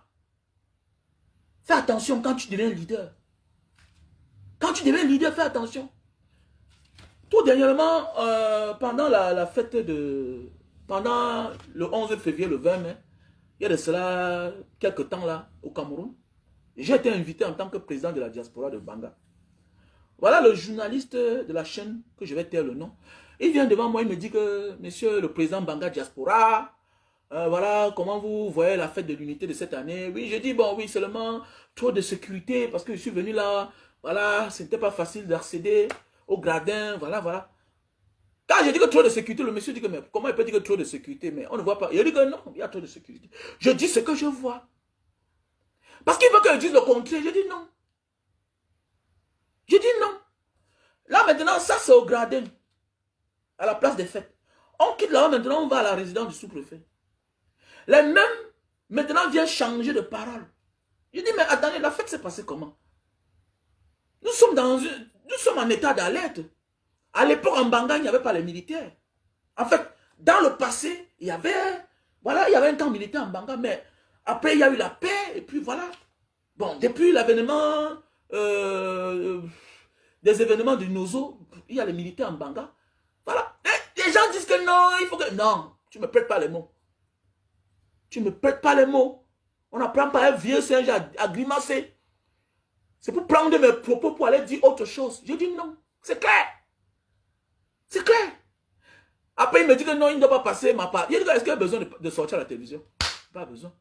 Fais attention quand tu deviens leader. Quand tu deviens leader, fais attention. Tout dernièrement, pendant la fête de... Pendant le 11 février, le 20 mai, il y a de cela quelques temps là, au Cameroun, j'ai été invité en tant que président de la diaspora de Banga. Voilà le journaliste de la chaîne, que je vais taire le nom. Il vient devant moi, il me dit que, monsieur le président Banga Diaspora, voilà, comment vous voyez la fête de l'unité de cette année? Oui, je dis, bon, oui, seulement trop de sécurité, parce que je suis venu là, voilà, ce n'était pas facile d'accéder au gradin, voilà, voilà. Quand je dis que trop de sécurité, le monsieur dit que, mais comment il peut dire que trop de sécurité? Mais on ne voit pas. Il dit que non, il y a trop de sécurité. Je dis ce que je vois. Parce qu'il veut que je dise le contraire. Je dis non. Je dis non. Là maintenant, ça c'est au gradin. À la place des fêtes. On quitte là-bas maintenant, on va à la résidence du sous-préfet. Les mêmes, maintenant, viennent changer de parole. Je dis, mais attendez, la fête s'est passée comment? Nous sommes en état d'alerte. À l'époque, en Banga, il n'y avait pas les militaires. En fait, dans le passé, il y avait un camp militaire en Banga, mais après, il y a eu la paix, et puis voilà. Bon, depuis l'avènement des événements du Nozo, il y a les militaires en Banga. Voilà. Et les gens disent que non, il faut que... Non, tu ne me prêtes pas les mots. Tu ne me prêtes pas les mots. On n'apprend pas un vieux singe à grimacer. C'est pour prendre mes propos pour aller dire autre chose. Je dis non, c'est clair. C'est clair. Après, il me dit que non, il ne doit pas passer ma part. Il dit, est-ce qu'il y a besoin de sortir à la télévision? Pas besoin.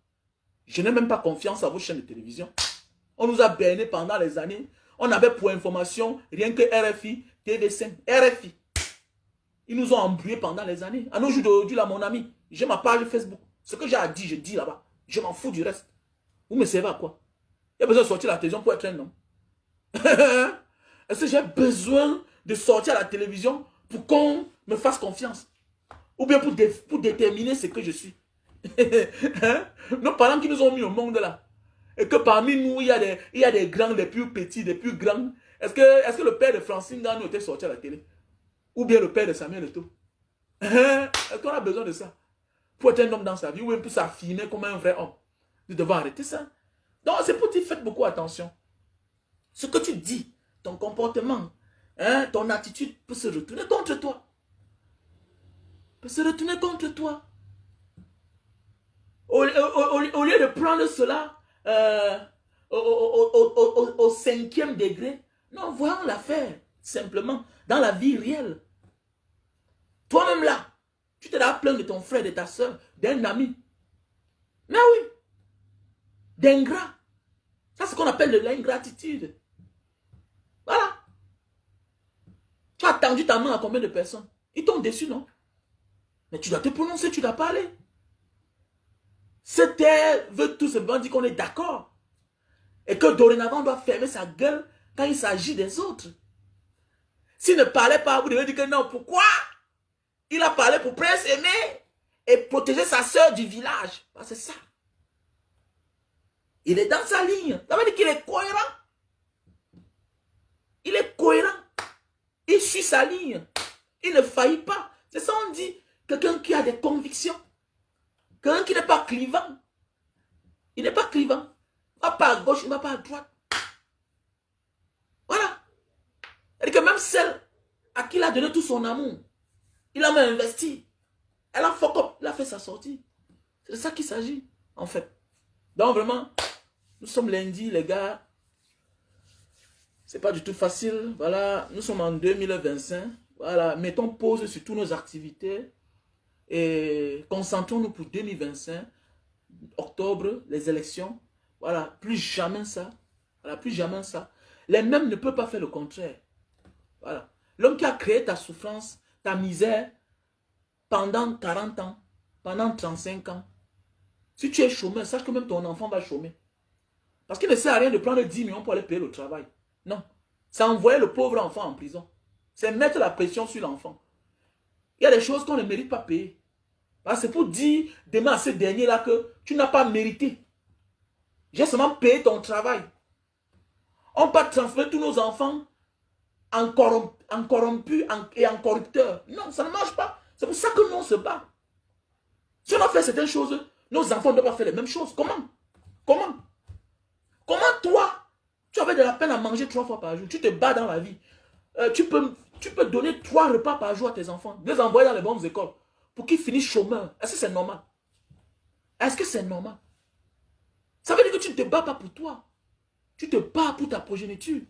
Je n'ai même pas confiance à vos chaînes de télévision. On nous a bernés pendant les années. On avait pour information rien que RFI, TV5, RFI. Ils nous ont embrouillés pendant les années. À nos jours d'aujourd'hui, là, mon ami, j'ai ma page Facebook. Ce que j'ai à dire, je dis là-bas. Je m'en fous du reste. Vous me servez à quoi? Il y a besoin de sortir à la télévision pour être un homme. Est-ce que j'ai besoin de sortir à la télévision pour qu'on me fasse confiance? Ou bien pour déterminer ce que je suis? Nos parents qui nous ont mis au monde là. Et que parmi nous, il y a des grands, des plus petits, des plus grands. Est-ce que le père de Francine Gano était sorti à la télé? Ou bien le père de Samuel Eto'o? Est-ce qu'on a besoin de ça? Pour être un homme dans sa vie, ou bien pour s'affirmer comme un vrai homme. Nous devons arrêter ça. Donc c'est pour dire, faites beaucoup attention. Ce que tu dis, ton comportement, ton attitude peut se retourner contre toi. Peut se retourner contre toi. Au lieu de prendre cela au 5e degré, non, voyons l'affaire, simplement, dans la vie réelle. Toi-même là, tu te la plaindre de ton frère, de ta soeur, d'un ami. Mais oui, d'ingrat. Ça, c'est ce qu'on appelle de l'ingratitude. Voilà. Tu as tendu ta main à combien de personnes? Ils t'ont déçu, non? Mais tu dois te prononcer, tu dois parler. Cette terre veut tout simplement dire qu'on est d'accord. Et que dorénavant, on doit fermer sa gueule quand il s'agit des autres. S'il ne parlait pas, vous devez dire que non. Pourquoi? Il a parlé pour Prince Aimé et protéger sa soeur du village. C'est ça. Il est dans sa ligne. Ça veut dire qu'il est cohérent. Il est cohérent. Il suit sa ligne. Il ne faillit pas. C'est ça on dit. Quelqu'un qui a des convictions. Quelqu'un qui n'est pas clivant. Il n'est pas clivant. Il ne va pas à gauche, il ne va pas à droite. Voilà. C'est-à-dire que même celle à qui il a donné tout son amour, il a même investi. Elle a fuck up. Il a fait sa sortie. C'est de ça qu'il s'agit, en fait. Donc vraiment, nous sommes lundi, les gars. C'est pas du tout facile. Voilà, nous sommes en 2025. Voilà, mettons pause sur toutes nos activités. Et concentrons-nous pour 2025. Octobre, les élections. Voilà, plus jamais ça. Voilà, plus jamais ça. Les mêmes ne peuvent pas faire le contraire. Voilà. L'homme qui a créé ta souffrance, ta misère, pendant 40 ans, pendant 35 ans. Si tu es chômeur, sache que même ton enfant va chômer. Parce qu'il ne sert à rien de prendre 10 millions pour aller payer le travail. Non. C'est envoyer le pauvre enfant en prison. C'est mettre la pression sur l'enfant. Il y a des choses qu'on ne mérite pas payer. C'est pour dire demain à ce dernier-là que tu n'as pas mérité. J'ai seulement payé ton travail. On peut transférer tous nos enfants en corrompus et en corrupteurs. Non, ça ne marche pas. C'est pour ça que nous on se bat. Si on a fait certaines choses, nos enfants ne doivent pas faire les mêmes choses. Comment? Comment toi, tu avais de la peine à manger 3 fois par jour. Tu te bats dans la vie. Tu peux donner 3 repas par jour à tes enfants. Les envoyer dans les bonnes écoles. Pour qu'ils finissent chômeurs. Est-ce que c'est normal? Est-ce que c'est normal? Ça veut dire que tu ne te bats pas pour toi. Tu te bats pour ta progéniture.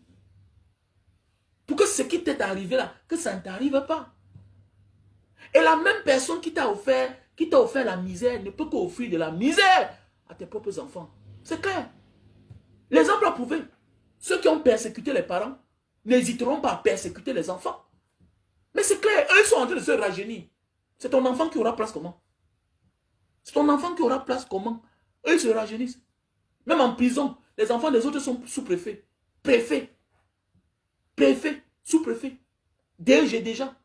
Pour que ce qui t'est arrivé là, que ça ne t'arrive pas. Et la même personne qui t'a offert la misère ne peut qu'offrir de la misère à tes propres enfants. C'est clair. L'exemple a prouvé. Ceux qui ont persécuté les parents n'hésiteront pas à persécuter les enfants. Mais c'est clair, eux sont en train de se rajeunir. C'est ton enfant qui aura place comment? C'est ton enfant qui aura place comment? Eux ils se rajeunissent. Même en prison, les enfants des autres sont sous-préfets. Préfets. Sous-préfets. DG déjà.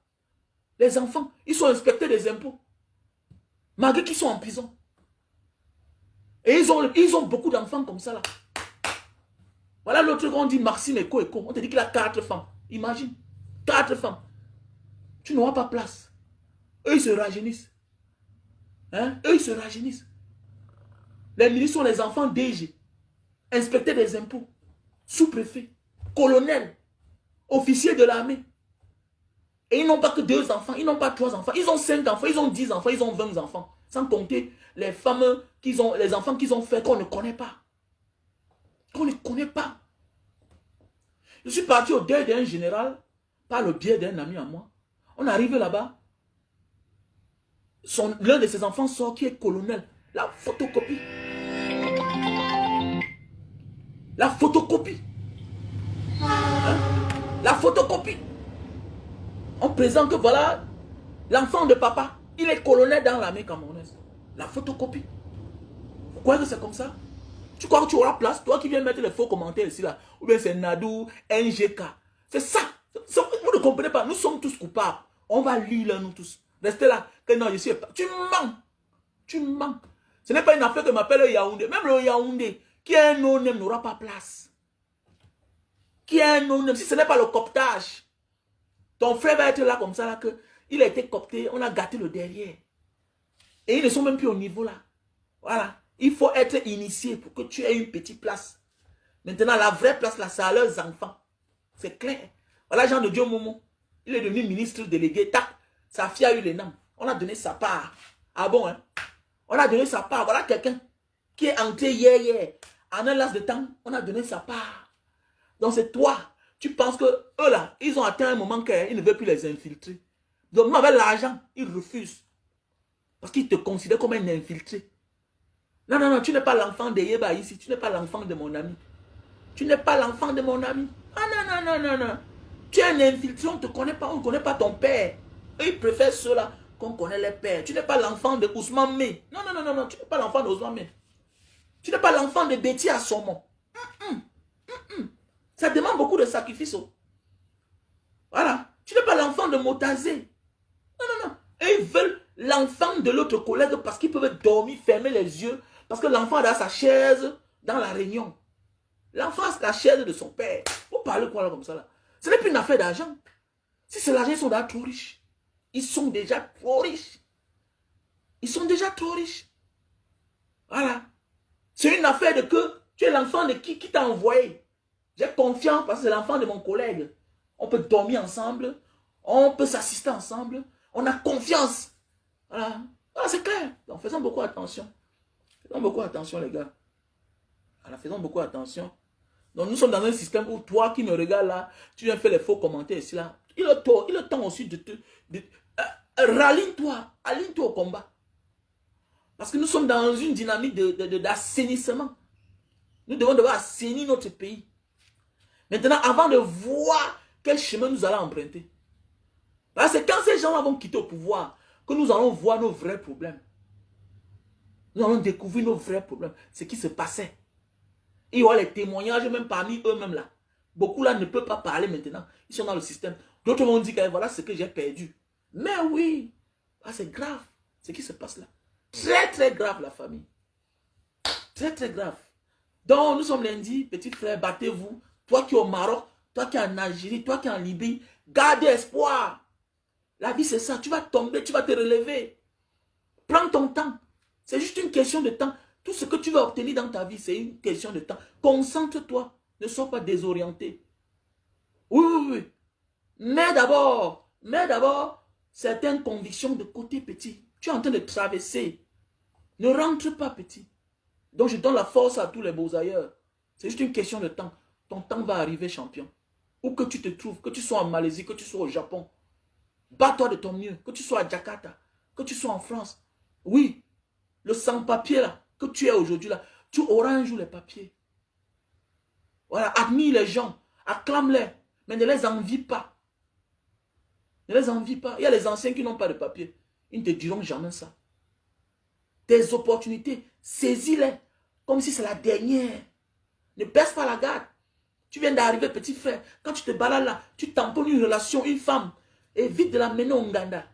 Les enfants, ils sont inspecteurs des impôts. Malgré qu'ils sont en prison. Et ils ont beaucoup d'enfants comme ça là. Voilà l'autre qu'on dit Maxime Eko. On te dit qu'il a 4 femmes. Imagine. 4 femmes. Tu n'auras pas place. Eux, ils se rajeunissent. Hein? Eux, ils se rajeunissent. Les ministres sont les enfants DG. Inspecteurs des impôts. Sous-préfets. Colonels. Officiers de l'armée. Et ils n'ont pas que 2 enfants. Ils n'ont pas 3 enfants. Ils ont 5 enfants. Ils ont 10 enfants. Ils ont 20 enfants. Sans compter les femmes les enfants qu'ils ont fait qu'on ne connaît pas. Qu'on ne connaît pas. Je suis parti au deuil d'un général par le biais d'un ami à moi. On arrive là-bas. L'un de ses enfants sort qui est colonel. La photocopie. La photocopie. Hein? La photocopie. On présente que voilà l'enfant de papa. Il est colonel dans l'armée camerounaise. La photocopie. Vous croyez que c'est comme ça? Tu crois que tu auras place? Toi qui viens mettre les faux commentaires ici là. Ou bien c'est Nadou, NGK. C'est ça. Vous ne comprenez pas. Nous sommes tous coupables. On va lire là nous tous. Restez là. Que non, je suis pas. Tu mens. Tu mens. Ce n'est pas une affaire que m'appelle Yaoundé. Même le Yaoundé, qui est un non-name, n'aura pas place. Qui est un non-name. Si ce n'est pas le cooptage. Ton frère va être là comme ça, là, que il a été coopté, on a gâté le derrière. Et ils ne sont même plus au niveau là. Voilà. Il faut être initié pour que tu aies une petite place. Maintenant, la vraie place là, c'est à leurs enfants. C'est clair. Voilà Jean de Dieu Momo. Il est devenu ministre délégué. Tac. Sa fille a eu les noms. On a donné sa part. Ah bon, hein? On a donné sa part. Voilà quelqu'un qui est entré hier. En un laps de temps, on a donné sa part. Donc c'est toi. Tu penses que eux là, ils ont atteint un moment qu'ils ne veulent plus les infiltrer. Donc avec l'argent, ils refusent. Parce qu'ils te considèrent comme un infiltré. Non, non, non, tu n'es pas l'enfant de Yeba ici. Tu n'es pas l'enfant de mon ami. Tu n'es pas l'enfant de mon ami. Ah non, non, non, non, non. Tu es un infiltré, on ne te connaît pas, on ne connaît pas ton père. Eux, ils préfèrent ceux-là qu'on connaît les pères. Tu n'es pas l'enfant de Ousmane May. Non, non, non, non, non, tu n'es pas l'enfant de Ousmane May. Tu n'es pas l'enfant de Betty Assomo. Ça demande beaucoup de sacrifices. Oh. Voilà. Tu n'es pas l'enfant de Motazé. Non, non, non. Et ils veulent l'enfant de l'autre collègue parce qu'ils peuvent dormir, fermer les yeux. Parce que l'enfant a sa chaise dans la réunion. L'enfant a la chaise de son père. Vous parlez quoi là comme ça là? Ce n'est plus une affaire d'argent. Si c'est l'argent, ils sont déjà trop riches. Ils sont déjà trop riches. Ils sont déjà trop riches. Voilà. C'est une affaire de que tu es l'enfant de qui t'a envoyé. J'ai confiance parce que c'est l'enfant de mon collègue. On peut dormir ensemble. On peut s'assister ensemble. On a confiance. Voilà. Voilà, c'est clair. Donc faisons beaucoup attention. Faisons beaucoup attention les gars. Voilà, faisons beaucoup attention. Donc nous sommes dans un système où toi qui me regardes là, tu viens faire les faux commentaires ici là. Il est temps aussi de te... raligne-toi. Aligne-toi au combat. Parce que nous sommes dans une dynamique d'assainissement. Nous devons devoir assainir notre pays. Maintenant, avant de voir quel chemin nous allons emprunter. C'est quand ces gens-là vont quitter au pouvoir que nous allons voir nos vrais problèmes. Nous allons découvrir nos vrais problèmes. Ce qui se passait. Il y aura les témoignages même parmi eux-mêmes là. Beaucoup là ne peuvent pas parler maintenant. Ils sont dans le système. D'autres vont dire que voilà ce que j'ai perdu. Mais oui, c'est grave ce qui se passe là. Très très grave la famille. Très très grave. Donc nous sommes lundi, petit frère, battez-vous. Toi qui es au Maroc, toi qui es en Algérie, toi qui es en Libye, gardez espoir. La vie c'est ça, tu vas tomber, tu vas te relever. Prends ton temps. C'est juste une question de temps. Tout ce que tu vas obtenir dans ta vie, c'est une question de temps. Concentre-toi. Ne sois pas désorienté. Oui, oui, oui. Mais d'abord, certaines convictions de côté petit. Tu es en train de traverser. Ne rentre pas petit. Donc je donne la force à tous les beaux ailleurs. C'est juste une question de temps. Ton temps va arriver, champion. Où que tu te trouves, que tu sois en Malaisie, que tu sois au Japon. Bats-toi de ton mieux. Que tu sois à Jakarta, que tu sois en France. Oui, le sans-papier là, que tu es aujourd'hui là, tu auras un jour les papiers. Voilà, admire les gens, acclame-les, mais ne les envie pas. Ne les envie pas. Il y a les anciens qui n'ont pas de papier. Ils ne te diront jamais ça. Tes opportunités, saisis-les comme si c'est la dernière. Ne baisse pas la garde. Tu viens d'arriver, petit frère. Quand tu te balades là, tu tamponnes une relation, une femme. Évite de l'amener au Nganda.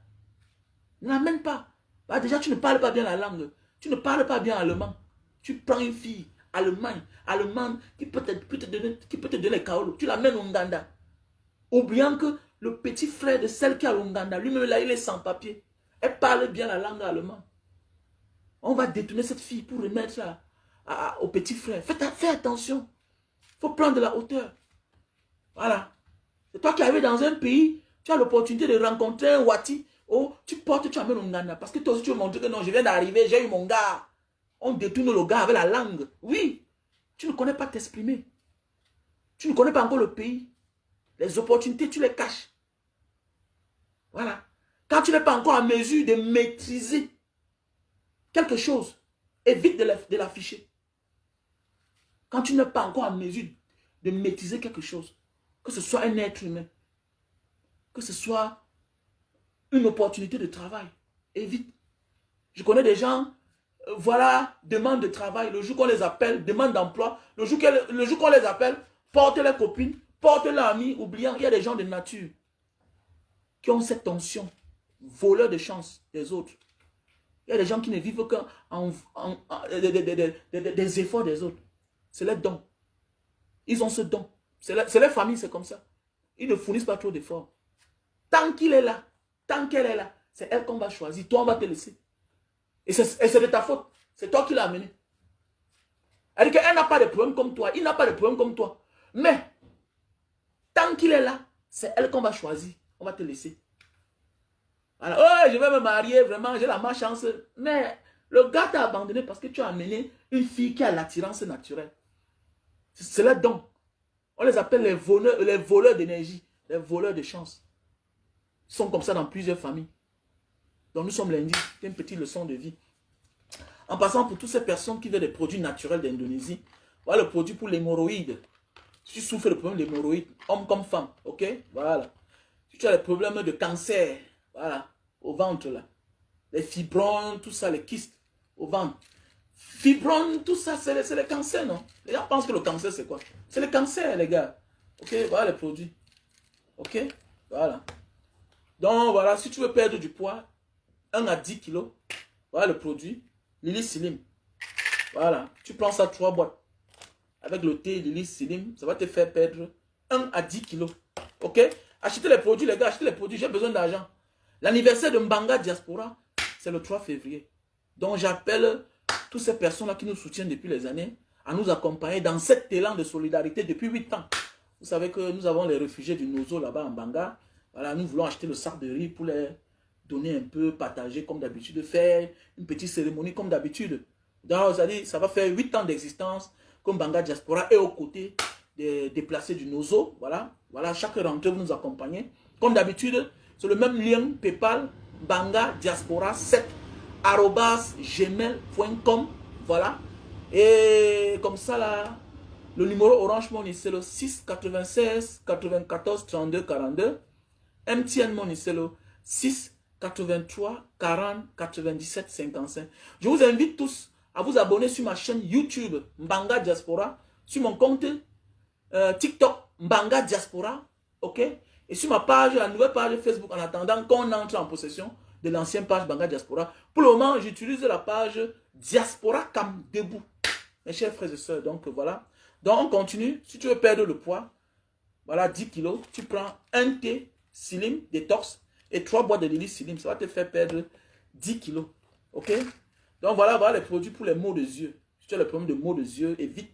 Ne l'amène pas. Bah, déjà, tu ne parles pas bien la langue. Tu ne parles pas bien allemand. Tu prends une fille allemande qui peut te donner Kaolo. Tu l'amènes au Nganda. Oubliant que le petit frère de celle qui est au Nganda, lui-même là, il est sans papier. Elle parle bien la langue allemande. On va détourner cette fille pour remettre au petit frère. Fais attention. Il faut prendre de la hauteur. Voilà. C'est toi qui arrives dans un pays, tu as l'opportunité de rencontrer un Wati. Oh, tu portes, tu amènes un Nganda. Parce que toi aussi, tu veux montrer que non, je viens d'arriver, j'ai eu mon gars. On détourne le gars avec la langue. Oui. Tu ne connais pas t'exprimer. Tu ne connais pas encore le pays. Les opportunités, tu les caches. Voilà. Quand tu n'es pas encore en mesure de maîtriser quelque chose, évite de l'afficher. Quand tu n'es pas encore en mesure de maîtriser quelque chose, que ce soit un être humain, que ce soit une opportunité de travail, évite. Je connais des gens, voilà, demande de travail, le jour qu'on les appelle, demande d'emploi, le jour qu'on les appelle, portent leurs copines, portent leurs amis, oubliant, il y a des gens de nature qui ont cette tension, voleurs de chance des autres. Il y a des gens qui ne vivent que des efforts des autres. C'est leur don. Ils ont ce don. C'est leur famille, c'est comme ça. Ils ne fournissent pas trop d'efforts. Tant qu'il est là, tant qu'elle est là, c'est elle qu'on va choisir. Toi, on va te laisser. Et c'est de ta faute. C'est toi qui l'as amené. Elle dit qu'elle n'a pas de problème comme toi. Il n'a pas de problème comme toi. Mais, tant qu'il est là, c'est elle qu'on va choisir. On va te laisser. Alors, oh, je vais me marier, vraiment, j'ai la malchance. Mais, Le gars t'a abandonné parce que tu as amené une fille qui a l'attirance naturelle. C'est là donc. On les appelle les voleurs d'énergie, les voleurs de chance. Ils sont comme ça dans plusieurs familles. Donc nous sommes lundi, c'est une petite leçon de vie. En passant pour toutes ces personnes qui veulent des produits naturels d'Indonésie, voilà le produit pour l'hémorroïde. Si tu souffres de problème d'hémorroïde, homme comme femme, ok? Voilà. Si tu as des problèmes de cancer, voilà, au ventre là. Les fibromes, tout ça, les kystes au ventre. Fibromes, tout ça, c'est le cancer, non? Les gens pensent que le cancer, c'est quoi? C'est le cancer, les gars. Ok, voilà les produits. Ok, voilà. Donc, voilà, si tu veux perdre du poids, 1 à 10 kilos, voilà le produit. Lily Slim. Voilà, tu prends ça 3 boîtes. Avec le thé Lily Slim, ça va te faire perdre 1 à 10 kilos. Ok? Achetez les produits, les gars, achetez les produits, j'ai besoin d'argent. L'anniversaire de Mbanga Diaspora, c'est le 3 février. Donc, j'appelle toutes ces personnes-là qui nous soutiennent depuis les années à nous accompagner dans cet élan de solidarité depuis 8 ans. Vous savez que nous avons les réfugiés du Nozo là-bas en Mbanga. Voilà, nous voulons acheter le sac de riz pour les donner un peu, partager comme d'habitude, faire une petite cérémonie comme d'habitude. Donc, ça va faire 8 ans d'existence comme Mbanga Diaspora et aux côtés des déplacés du Nozo. Voilà, voilà, chaque rentrée, vous nous accompagnez. Comme d'habitude, c'est le même lien PayPal, Mbanga Diaspora 7 @gmail.com. Voilà. Et comme ça, là, le numéro Orange Money, c'est le 6 96 94 32 42. MTN Money, c'est le 6 83 40 97 55. Je vous invite tous à vous abonner sur ma chaîne YouTube Mbanga Diaspora, sur mon compte TikTok Mbanga Diaspora, ok? Et sur ma page, la nouvelle page Facebook, en attendant qu'on entre en possession de l'ancienne page Mbanga Diaspora. Pour le moment, j'utilise la page Diaspora Cam Debout, mes chers frères et sœurs. Donc voilà. Donc on continue. Si tu veux perdre le poids, voilà 10 kilos, tu prends un thé Slim détox et 3 boîtes de Lily Slim. Ça va te faire perdre 10 kilos. Ok? Donc voilà les produits pour les maux de yeux. Si tu as le problème de maux de yeux, évite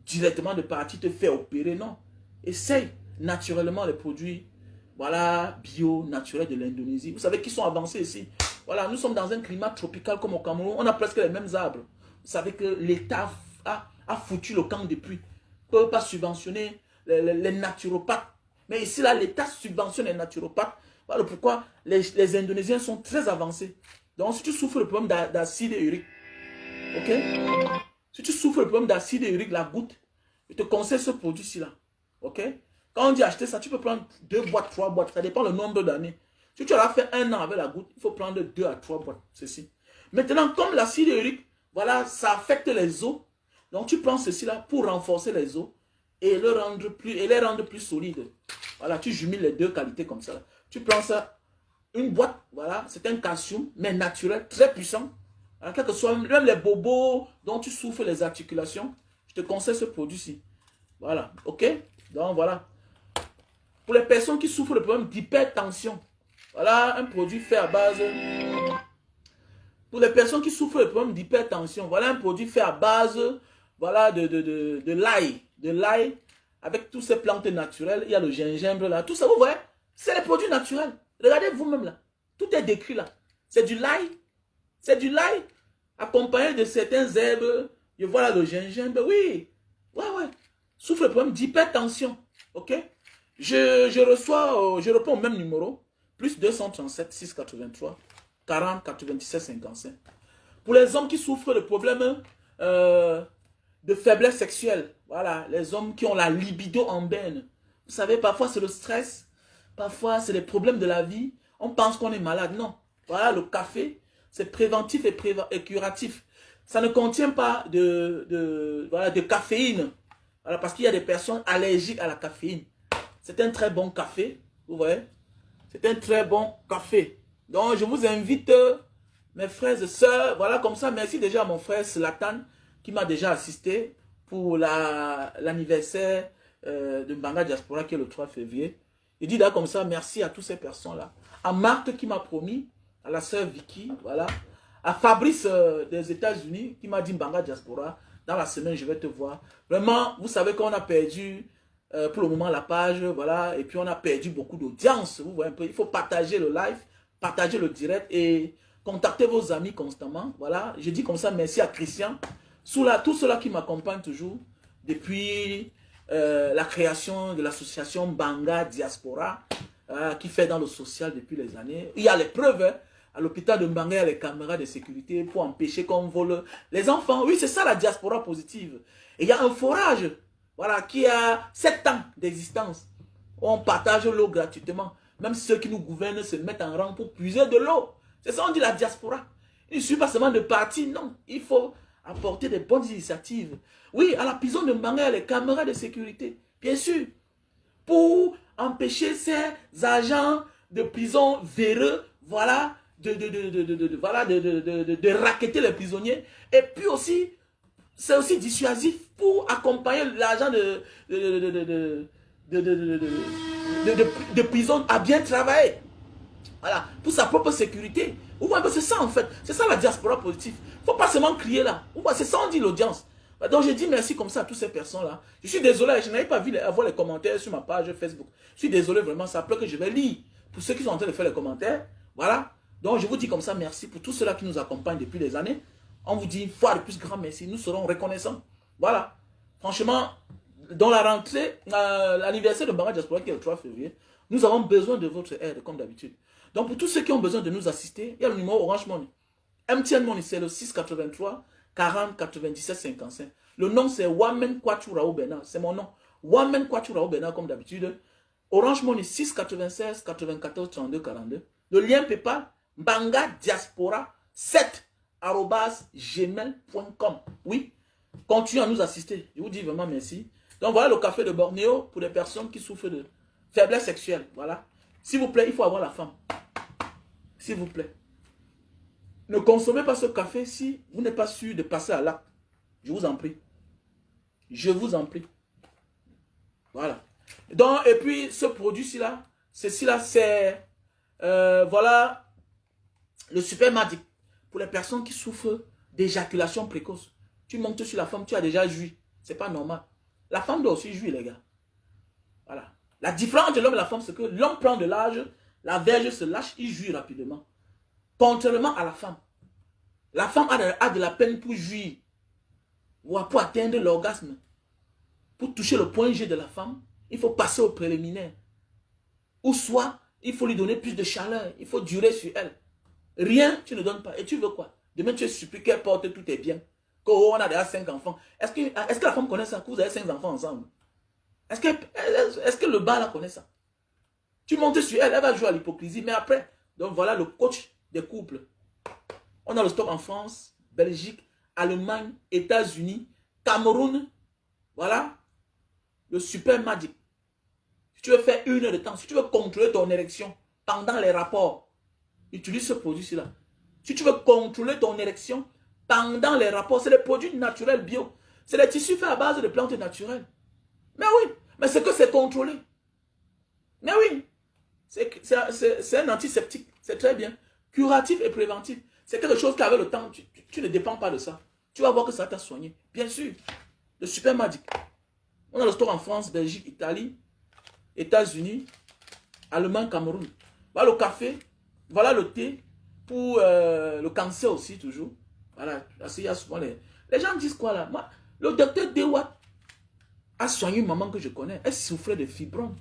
directement de partir te faire opérer. Non. Essaye naturellement les produits, voilà, bio, naturels de l'Indonésie. Vous savez qu'ils sont avancés ici. Voilà, nous sommes dans un climat tropical comme au Cameroun. On a presque les mêmes arbres. Vous savez que l'État a foutu le camp depuis. On ne peut pas subventionner les naturopathes. Mais ici, là, l'État subventionne les naturopathes. Voilà pourquoi les Indonésiens sont très avancés. Donc, si tu souffres le problème d'acide urique, ok? Si tu souffres le problème d'acide urique, la goutte, je te conseille ce produit-ci, là. Ok? Quand on dit acheter ça, tu peux prendre 2 boîtes, 3 boîtes. Ça dépend le nombre d'années. Si tu as fait 1 an avec la goutte, il faut prendre 2 à 3 boîtes. Ceci. Maintenant, comme l'acide urique, voilà, ça affecte les os. Donc, tu prends ceci là pour renforcer les os et les rendre plus solides. Voilà, tu jumeles les deux qualités comme ça. Là. Tu prends ça, une boîte, voilà, c'est un calcium, mais naturel, très puissant. Alors, quel que soit, même les bobos dont tu souffres les articulations, je te conseille ce produit-ci. Voilà, ok? Donc, voilà. Pour les personnes qui souffrent de problème d'hypertension, voilà un produit fait à base... Pour les personnes qui souffrent de problème d'hypertension, voilà un produit fait à base, voilà, de l'ail. De l'ail, avec toutes ces plantes naturelles. Il y a le gingembre là. Tout ça, vous voyez, c'est les produits naturels. Regardez vous-même là. Tout est décrit là. C'est du l'ail. C'est du l'ail accompagné de certaines herbes. Et voilà le gingembre. Oui. Ouais. Souffre de problème d'hypertension. Ok. Je réponds au même numéro. Plus 237 683 40 97 55. Pour les hommes qui souffrent de problèmes de faiblesse sexuelle, voilà, les hommes qui ont la libido en berne. Vous savez, parfois c'est le stress, parfois c'est les problèmes de la vie. On pense qu'on est malade. Non. Voilà, le café, c'est préventif et curatif. Ça ne contient pas de caféine. Voilà, parce qu'il y a des personnes allergiques à la caféine. C'est un très bon café, vous voyez. C'est un très bon café. Donc, je vous invite, mes frères et sœurs, voilà, comme ça, merci déjà à mon frère Slatan, qui m'a déjà assisté pour l'anniversaire de Mbanga Diaspora, qui est le 3 février. Il dit là, comme ça, merci à toutes ces personnes-là. À Marthe, qui m'a promis, à la sœur Vicky, voilà. À Fabrice des États-Unis, qui m'a dit Mbanga Diaspora, dans la semaine, je vais te voir. Vraiment, vous savez qu'on a perdu... pour le moment la page, voilà, et puis on a perdu beaucoup d'audience, vous voyez un peu, il faut partager le live, partager le direct, et Contactez vos amis constamment. Voilà, je dis comme ça merci à Christian. Tout cela qui m'accompagne toujours depuis la création de l'association Banga Diaspora qui fait dans le social depuis les années. Il y a les preuves. Hein. À l'hôpital de Mbanga, il y a les caméras de sécurité pour empêcher qu'on vole les enfants. Oui, c'est ça la diaspora positive. Et il y a un forage, voilà, qui a 7 ans d'existence. On partage l'eau gratuitement. Même ceux qui nous gouvernent se mettent en rang pour puiser de l'eau. C'est ça on dit la diaspora. Il ne suffit pas seulement de partir, non. Il faut apporter des bonnes initiatives. Oui, à la prison de Mbanga, il y a les caméras de sécurité. Bien sûr. Pour empêcher ces agents de prison véreux, voilà, de racketter les prisonniers. Et puis aussi, c'est aussi dissuasif pour accompagner l'agent de prison à bien travailler. Voilà, pour sa propre sécurité. C'est ça en fait. C'est ça la diaspora positive. Il ne faut pas seulement crier là. C'est ça on dit l'audience. Donc je dis merci comme ça à toutes ces personnes-là. Je suis désolé, je n'avais pas vu avoir les commentaires sur ma page Facebook. Je suis désolé vraiment, ça peut que je vais lire. Pour ceux qui sont en train de faire les commentaires, voilà. Donc je vous dis comme ça merci pour tous ceux-là qui nous accompagnent depuis des années. On vous dit une fois de plus grand merci, nous serons reconnaissants. Voilà. Franchement, dans la rentrée, l'anniversaire de Banga Diaspora qui est le 3 février, nous avons besoin de votre aide comme d'habitude. Donc pour tous ceux qui ont besoin de nous assister, il y a le numéro Orange Money. MTN Money, c'est le 683 40 97 55. Le nom c'est Wamen Kwachurao Bernard, c'est mon nom. Wamen Kwachurao Bernard comme d'habitude. Orange Money 696 94 32 42. Le lien PayPal Banga Diaspora 7@gmail.com. Oui, continuez à nous assister. Je vous dis vraiment merci. Donc voilà le café de Bornéo pour les personnes qui souffrent de faiblesse sexuelle. Voilà. S'il vous plaît, il faut avoir la femme. S'il vous plaît. Ne consommez pas ce café si vous n'êtes pas sûr de passer à l'acte. Je vous en prie. Je vous en prie. Voilà. Donc, et puis, ce produit-ci là, ceci là, c'est voilà le super magic pour les personnes qui souffrent d'éjaculation précoce. Tu montes sur la femme, tu as déjà joui. C'est pas normal. La femme doit aussi jouir, les gars. Voilà. La différence entre l'homme et la femme, c'est que l'homme prend de l'âge, la verge se lâche, il jouit rapidement. Contrairement à la femme. La femme a de la peine pour jouir. Ou pour atteindre l'orgasme. Pour toucher le point G de la femme, il faut passer au préliminaire. Ou soit, il faut lui donner plus de chaleur. Il faut durer sur elle. Rien, tu ne donnes pas. Et tu veux quoi? Demain, tu es supplié qu'elle porte tous tes biens. Qu'on a déjà 5 enfants. Est-ce que la femme connaît ça? Que vous avez 5 enfants ensemble? Est-ce que le bas là connaît ça? Tu montes sur elle, elle va jouer à l'hypocrisie. Mais après, donc voilà le coach des couples. On a le stock en France, Belgique, Allemagne, États-Unis, Cameroun. Voilà. Le super magic. Si tu veux faire 1 heure de temps, si tu veux contrôler ton érection pendant les rapports, utilise ce produit-ci là. Si tu veux contrôler ton érection pendant les rapports, c'est des produits naturels bio. C'est des tissus faits à base de plantes naturelles. Mais oui, mais c'est que c'est contrôlé. Mais oui, c'est un antiseptique. C'est très bien. Curatif et préventif. C'est quelque chose qu'avec le temps, tu ne dépends pas de ça. Tu vas voir que ça t'a soigné. Bien sûr. Le super magic. On a le store en France, Belgique, Italie, États-Unis, Allemagne, Cameroun. Voilà le café. Voilà le thé. Pour le cancer aussi, toujours. Voilà. Parce qu'il y a souvent les gens disent quoi là? Moi, le docteur Dewa a soigné une maman que je connais. Elle souffrait de fibromes.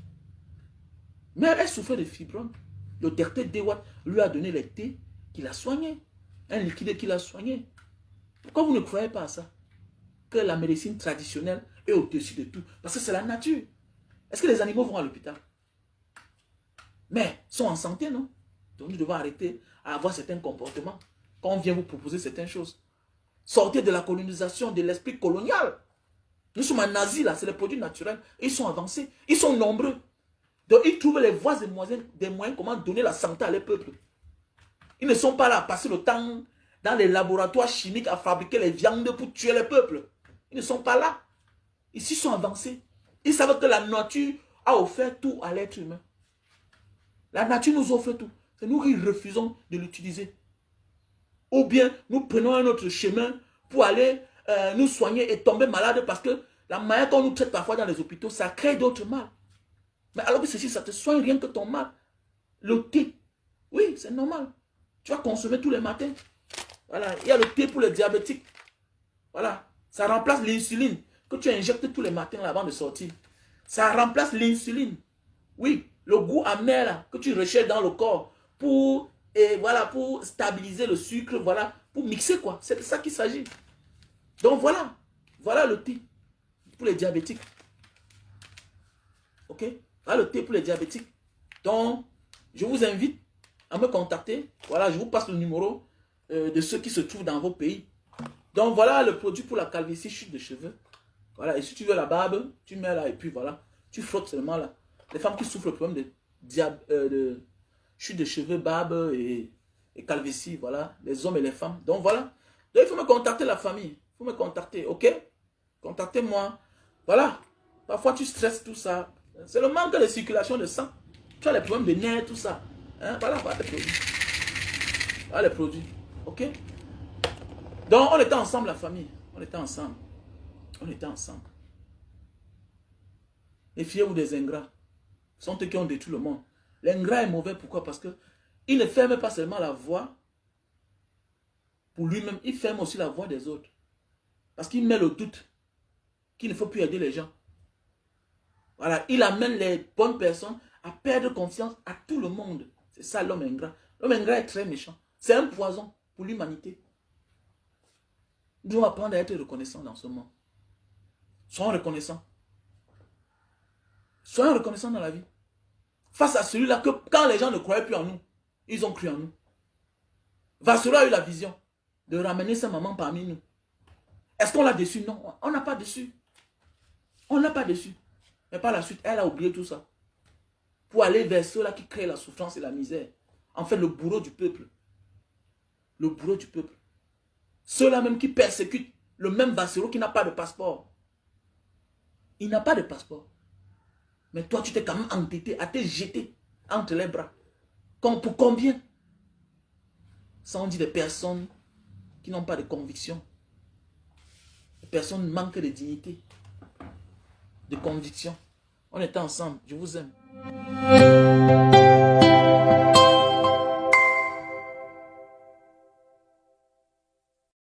Mais elle souffrait de fibromes. Le docteur Dewa lui a donné les thés qu'il a soigné. Un liquide qu'il a soigné. Pourquoi vous ne croyez pas à ça? Que la médecine traditionnelle est au-dessus de tout. Parce que c'est la nature. Est-ce que les animaux vont à l'hôpital? Mais ils sont en santé, non? Donc nous devons arrêter à avoir certains comportements quand on vient vous proposer certaines choses. Sortez de la colonisation, de l'esprit colonial. Nous sommes en Asie, là, c'est les produits naturels. Ils sont avancés, ils sont nombreux. Donc ils trouvent les voies et des moyens comment donner la santé à les peuples. Ils ne sont pas là à passer le temps dans les laboratoires chimiques à fabriquer les viandes pour tuer les peuples. Ils ne sont pas là. Ici, ils sont avancés. Ils savent que la nature a offert tout à l'être humain. La nature nous offre tout. C'est nous qui refusons de l'utiliser. Ou bien nous prenons un autre chemin pour aller nous soigner et tomber malade parce que la manière qu'on nous traite parfois dans les hôpitaux, ça crée d'autres mal. Mais alors que ceci, ça te soigne rien que ton mal. Le thé, oui, c'est normal. Tu vas consommer tous les matins. Voilà, il y a le thé pour les diabétiques. Voilà, ça remplace l'insuline que tu injectes tous les matins avant de sortir. Ça remplace l'insuline. Oui, le goût amer là, que tu recherches dans le corps pour, et voilà, pour stabiliser le sucre, voilà, pour mixer quoi. C'est de ça qu'il s'agit. Donc voilà, voilà le thé pour les diabétiques. Ok? Voilà le thé pour les diabétiques. Donc, je vous invite à me contacter. Voilà, je vous passe le numéro de ceux qui se trouvent dans vos pays. Donc voilà le produit pour la calvitie, chute de cheveux. Voilà, et si tu veux la barbe, tu mets là et puis voilà, tu frottes seulement là. Les femmes qui souffrent le problème de chute de cheveux, barbe et calvitie, voilà, les hommes et les femmes. Donc voilà, donc il faut me contacter la famille, il faut me contacter, ok? Contactez-moi. Voilà, parfois tu stresses tout ça. C'est le manque de circulation de sang. Tu as les problèmes de nerfs, tout ça. Hein? Voilà, voilà les produits. Voilà les produits, ok? Donc, on était ensemble, la famille. On était ensemble. On était ensemble. Méfiez-vous des ingrats. Ce sont eux qui ont détruit le monde. L'ingrat est mauvais, pourquoi? Parce que il ne ferme pas seulement la voie pour lui-même, il ferme aussi la voie des autres. Parce qu'il met le doute qu'il ne faut plus aider les gens. Voilà, il amène les bonnes personnes à perdre confiance à tout le monde. C'est ça l'homme ingrat. L'homme ingrat est très méchant. C'est un poison pour l'humanité. Nous devons apprendre à être reconnaissants dans ce monde. Soyons reconnaissants. Soyons reconnaissants dans la vie. Face à celui-là que quand les gens ne croyaient plus en nous, ils ont cru en nous. Vassero a eu la vision de ramener sa maman parmi nous. Est-ce qu'on l'a déçu? Non, on n'a pas déçu. On n'a pas déçu. Mais par la suite, elle a oublié tout ça. Pour aller vers ceux-là qui créent la souffrance et la misère. En fait, le bourreau du peuple. Le bourreau du peuple. Ceux-là même qui persécutent le même Vassero qui n'a pas de passeport. Il n'a pas de passeport. Mais toi, tu t'es quand même entêté à te jeter entre les bras. Pour combien? Ça, on dit des personnes qui n'ont pas de conviction. Des personnes manquent de dignité, de conviction. On était ensemble. Je vous aime.